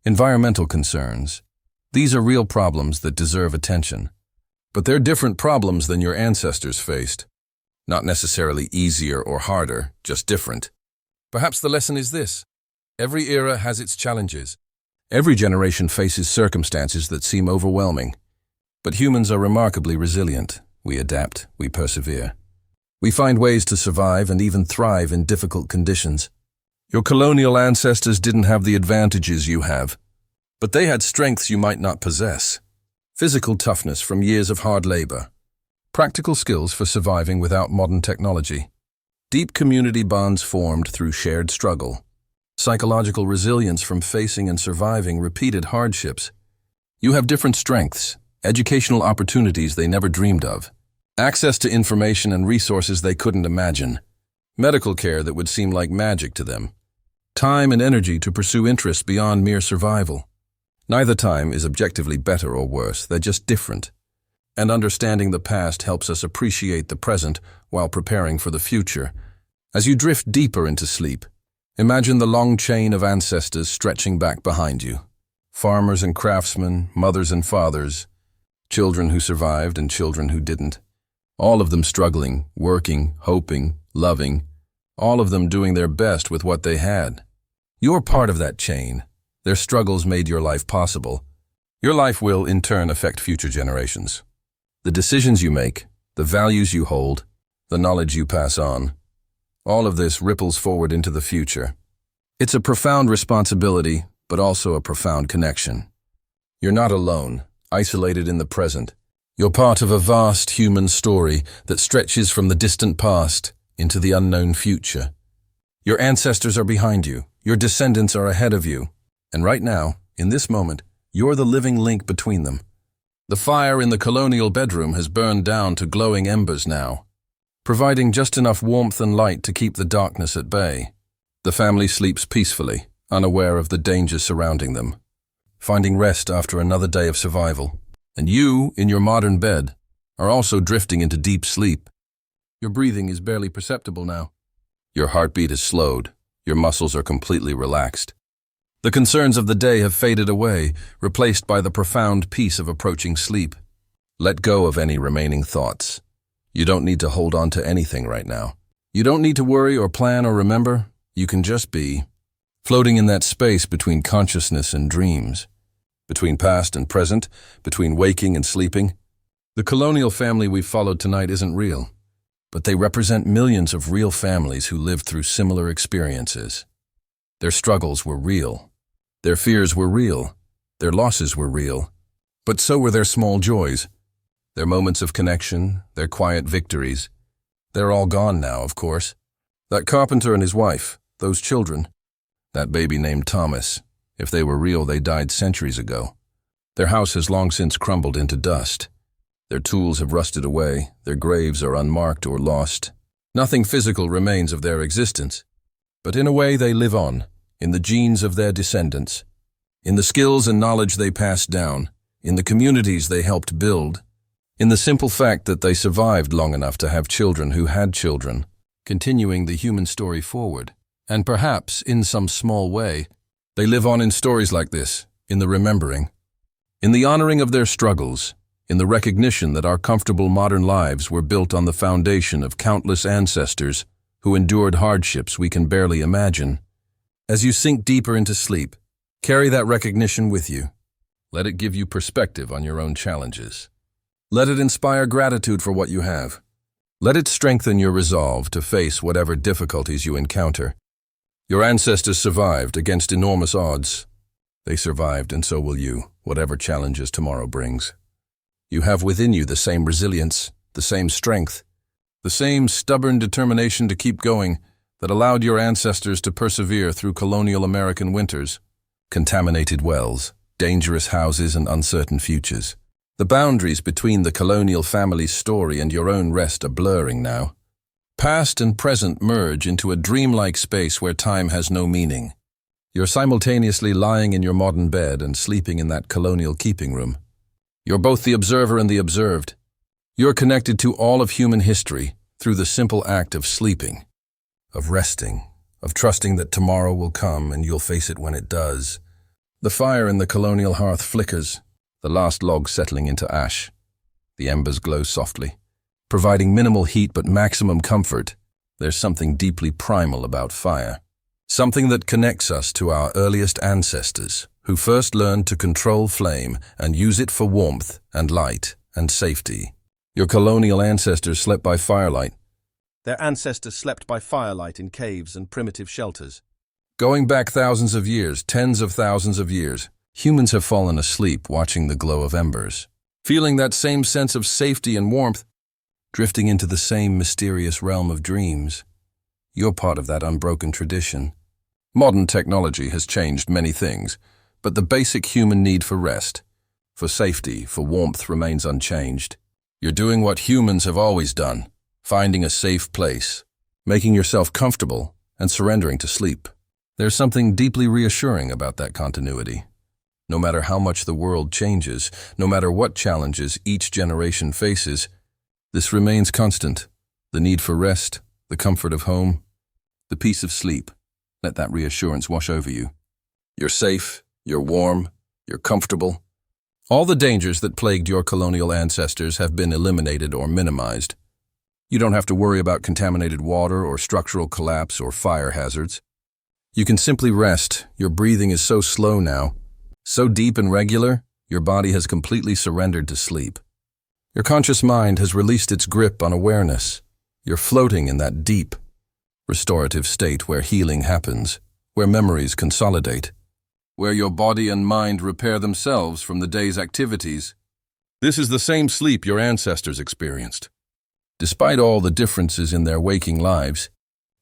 environmental concerns. These are real problems that deserve attention. But they're different problems than your ancestors faced. Not necessarily easier or harder, just different. Perhaps the lesson is this. Every era has its challenges. Every generation faces circumstances that seem overwhelming. But humans are remarkably resilient. We adapt, we persevere. We find ways to survive and even thrive in difficult conditions. Your colonial ancestors didn't have the advantages you have, but they had strengths you might not possess. Physical toughness from years of hard labor. Practical skills for surviving without modern technology. Deep community bonds formed through shared struggle. Psychological resilience from facing and surviving repeated hardships. You have different strengths, educational opportunities they never dreamed of, Access to information and resources they couldn't imagine. Medical care that would seem like magic to them. Time and energy to pursue interests beyond mere survival. Neither time is objectively better or worse, they're just different. And understanding the past helps us appreciate the present while preparing for the future. As you drift deeper into sleep, imagine the long chain of ancestors stretching back behind you. Farmers and craftsmen, mothers and fathers, children who survived and children who didn't. All of them struggling, working, hoping, loving, all of them doing their best with what they had. You're part of that chain. Their struggles made your life possible. Your life will, in turn, affect future generations. The decisions you make, the values you hold, the knowledge you pass on, all of this ripples forward into the future. It's a profound responsibility, but also a profound connection. You're not alone, isolated in the present. You're part of a vast human story that stretches from the distant past into the unknown future. Your ancestors are behind you, your descendants are ahead of you, and right now, in this moment, you're the living link between them. The fire in the colonial bedroom has burned down to glowing embers now, providing just enough warmth and light to keep the darkness at bay. The family sleeps peacefully, unaware of the dangers surrounding them, finding rest after another day of survival. And you, in your modern bed, are also drifting into deep sleep. Your breathing is barely perceptible now. Your heartbeat is slowed. Your muscles are completely relaxed. The concerns of the day have faded away, replaced by the profound peace of approaching sleep. Let go of any remaining thoughts. You don't need to hold on to anything right now. You don't need to worry or plan or remember. You can just be, floating in that space between consciousness and dreams. Between past and present, between waking and sleeping. The colonial family we've followed tonight isn't real, but they represent millions of real families who lived through similar experiences. Their struggles were real. Their fears were real. Their losses were real. But so were their small joys, their moments of connection, their quiet victories. They're all gone now, of course. That carpenter and his wife, those children, that baby named Thomas. If they were real, they died centuries ago. Their house has long since crumbled into dust. Their tools have rusted away, their graves are unmarked or lost. Nothing physical remains of their existence. But in a way they live on, in the genes of their descendants, in the skills and knowledge they passed down, in the communities they helped build, in the simple fact that they survived long enough to have children who had children, continuing the human story forward. And perhaps, in some small way, they live on in stories like this, in the remembering, in the honoring of their struggles, in the recognition that our comfortable modern lives were built on the foundation of countless ancestors who endured hardships we can barely imagine. As you sink deeper into sleep, carry that recognition with you. Let it give you perspective on your own challenges. Let it inspire gratitude for what you have. Let it strengthen your resolve to face whatever difficulties you encounter. Your ancestors survived against enormous odds. They survived, and so will you, whatever challenges tomorrow brings. You have within you the same resilience, the same strength, the same stubborn determination to keep going that allowed your ancestors to persevere through colonial American winters, contaminated wells, dangerous houses, and uncertain futures. The boundaries between the colonial family's story and your own rest are blurring now. Past and present merge into a dreamlike space where time has no meaning. You're simultaneously lying in your modern bed and sleeping in that colonial keeping room. You're both the observer and the observed. You're connected to all of human history through the simple act of sleeping, of resting, of trusting that tomorrow will come and you'll face it when it does. The fire in the colonial hearth flickers, the last log settling into ash. The embers glow softly, providing minimal heat but maximum comfort. There's something deeply primal about fire. Something that connects us to our earliest ancestors, who first learned to control flame and use it for warmth and light and safety. Your colonial ancestors slept by firelight. Their ancestors slept by firelight in caves and primitive shelters. Going back thousands of years, tens of thousands of years, humans have fallen asleep watching the glow of embers, feeling that same sense of safety and warmth, drifting into the same mysterious realm of dreams. You're part of that unbroken tradition. Modern technology has changed many things, but the basic human need for rest, for safety, for warmth remains unchanged. You're doing what humans have always done, finding a safe place, making yourself comfortable, and surrendering to sleep. There's something deeply reassuring about that continuity. No matter how much the world changes, no matter what challenges each generation faces, this remains constant. The need for rest, the comfort of home, the peace of sleep. Let that reassurance wash over you. You're safe, you're warm, you're comfortable. All the dangers that plagued your colonial ancestors have been eliminated or minimized. You don't have to worry about contaminated water or structural collapse or fire hazards. You can simply rest. Your breathing is so slow now, so deep and regular, your body has completely surrendered to sleep. Your conscious mind has released its grip on awareness. You're floating in that deep, restorative state where healing happens, where memories consolidate, where your body and mind repair themselves from the day's activities. This is the same sleep your ancestors experienced. Despite all the differences in their waking lives,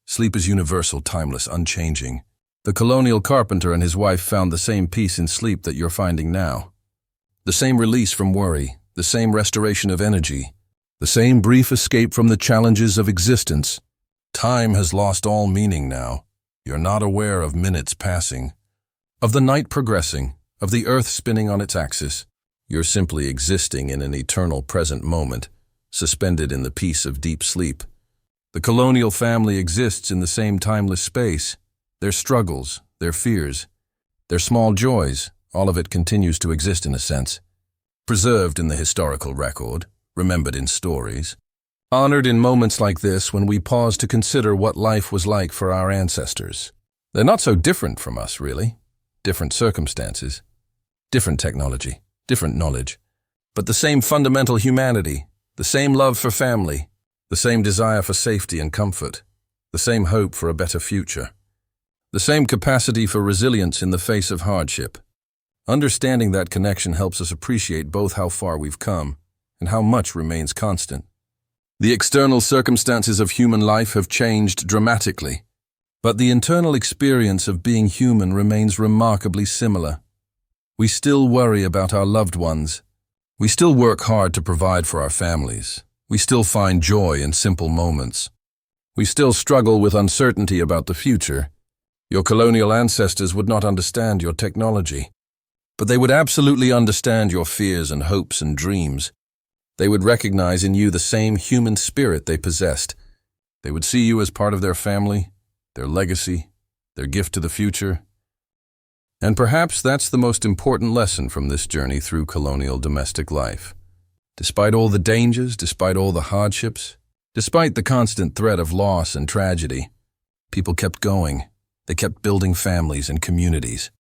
sleep is universal, timeless, unchanging. The colonial carpenter and his wife found the same peace in sleep that you're finding now. The same release from worry, the same restoration of energy, the same brief escape from the challenges of existence. Time has lost all meaning now. You're not aware of minutes passing, of the night progressing, of the earth spinning on its axis. You're simply existing in an eternal present moment, suspended in the peace of deep sleep. The colonial family exists in the same timeless space. Their struggles, their fears, their small joys, all of it continues to exist in a sense. Preserved in the historical record, remembered in stories, honored in moments like this when we pause to consider what life was like for our ancestors. They're not so different from us, really. Different circumstances, different technology, different knowledge, but the same fundamental humanity, the same love for family, the same desire for safety and comfort, the same hope for a better future, the same capacity for resilience in the face of hardship. Understanding that connection helps us appreciate both how far we've come and how much remains constant. The external circumstances of human life have changed dramatically, but the internal experience of being human remains remarkably similar. We still worry about our loved ones. We still work hard to provide for our families. We still find joy in simple moments. We still struggle with uncertainty about the future. Your colonial ancestors would not understand your technology, but they would absolutely understand your fears and hopes and dreams. They would recognize in you the same human spirit they possessed. They would see you as part of their family, their legacy, their gift to the future. And perhaps that's the most important lesson from this journey through colonial domestic life. Despite all the dangers, despite all the hardships, despite the constant threat of loss and tragedy, people kept going. They kept building families and communities.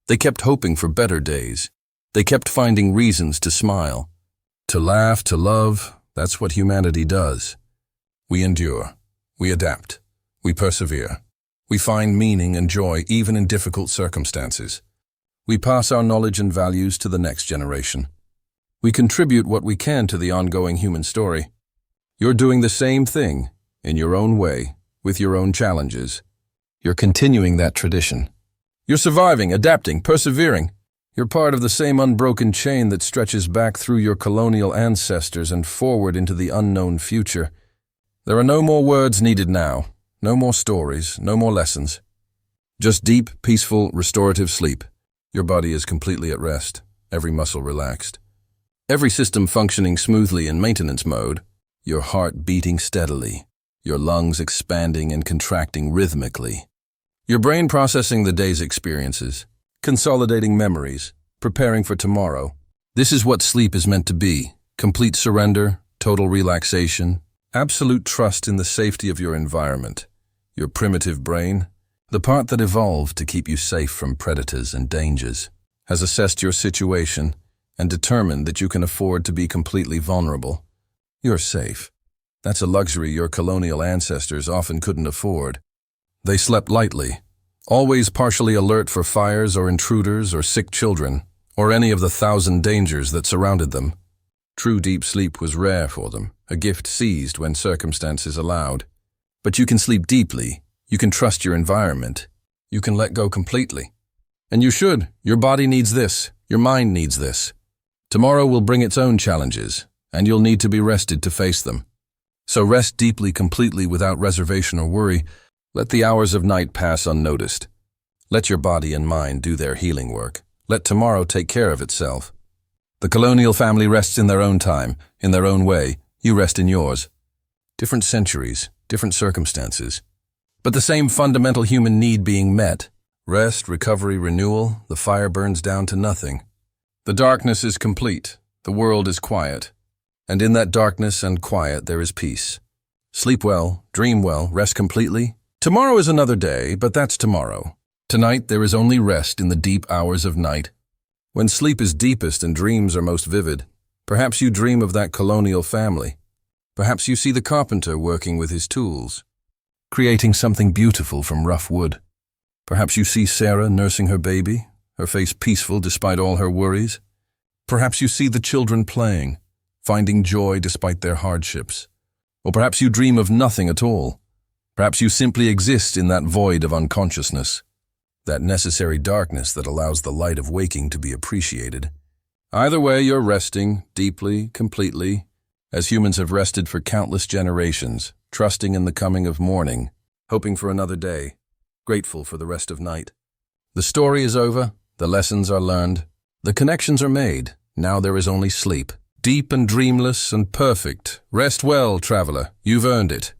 They kept hoping for better days. They kept finding reasons to smile, to laugh, to love. That's what humanity does. We endure. We adapt. We persevere. We find meaning and joy even in difficult circumstances. We pass our knowledge and values to the next generation. We contribute what we can to the ongoing human story. You're doing the same thing, in your own way, with your own challenges. You're continuing that tradition. You're surviving, adapting, persevering. You're part of the same unbroken chain that stretches back through your colonial ancestors and forward into the unknown future. There are no more words needed now. No more stories, no more lessons. Just deep, peaceful, restorative sleep. Your body is completely at rest, every muscle relaxed. Every system functioning smoothly in maintenance mode. Your heart beating steadily. Your lungs expanding and contracting rhythmically. Your brain processing the day's experiences, consolidating memories, preparing for tomorrow. This is what sleep is meant to be. Complete surrender, total relaxation, absolute trust in the safety of your environment. Your primitive brain, the part that evolved to keep you safe from predators and dangers, has assessed your situation and determined that you can afford to be completely vulnerable. You're safe. That's a luxury your colonial ancestors often couldn't afford. They slept lightly, always partially alert for fires or intruders or sick children, or any of the 1,000 dangers that surrounded them. True deep sleep was rare for them, a gift seized when circumstances allowed. But you can sleep deeply, you can trust your environment, you can let go completely. And you should. Your body needs this, your mind needs this. Tomorrow will bring its own challenges, and you'll need to be rested to face them. So rest deeply, completely, without reservation or worry. Let the hours of night pass unnoticed. Let your body and mind do their healing work. Let tomorrow take care of itself. The colonial family rests in their own time, in their own way. You rest in yours. Different centuries, different circumstances, but the same fundamental human need being met. Rest, recovery, renewal, the fire burns down to nothing. The darkness is complete, the world is quiet, and in that darkness and quiet there is peace. Sleep well, dream well, rest completely. Tomorrow is another day, but that's tomorrow. Tonight there is only rest in the deep hours of night. When sleep is deepest and dreams are most vivid, perhaps you dream of that colonial family. Perhaps you see the carpenter working with his tools, creating something beautiful from rough wood. Perhaps you see Sarah nursing her baby, her face peaceful despite all her worries. Perhaps you see the children playing, finding joy despite their hardships. Or perhaps you dream of nothing at all. Perhaps you simply exist in that void of unconsciousness, that necessary darkness that allows the light of waking to be appreciated. Either way, you're resting, deeply, completely, as humans have rested for countless generations, trusting in the coming of morning, hoping for another day, grateful for the rest of night. The story is over, the lessons are learned, the connections are made, now there is only sleep. Deep and dreamless and perfect. Rest well, traveler, you've earned it.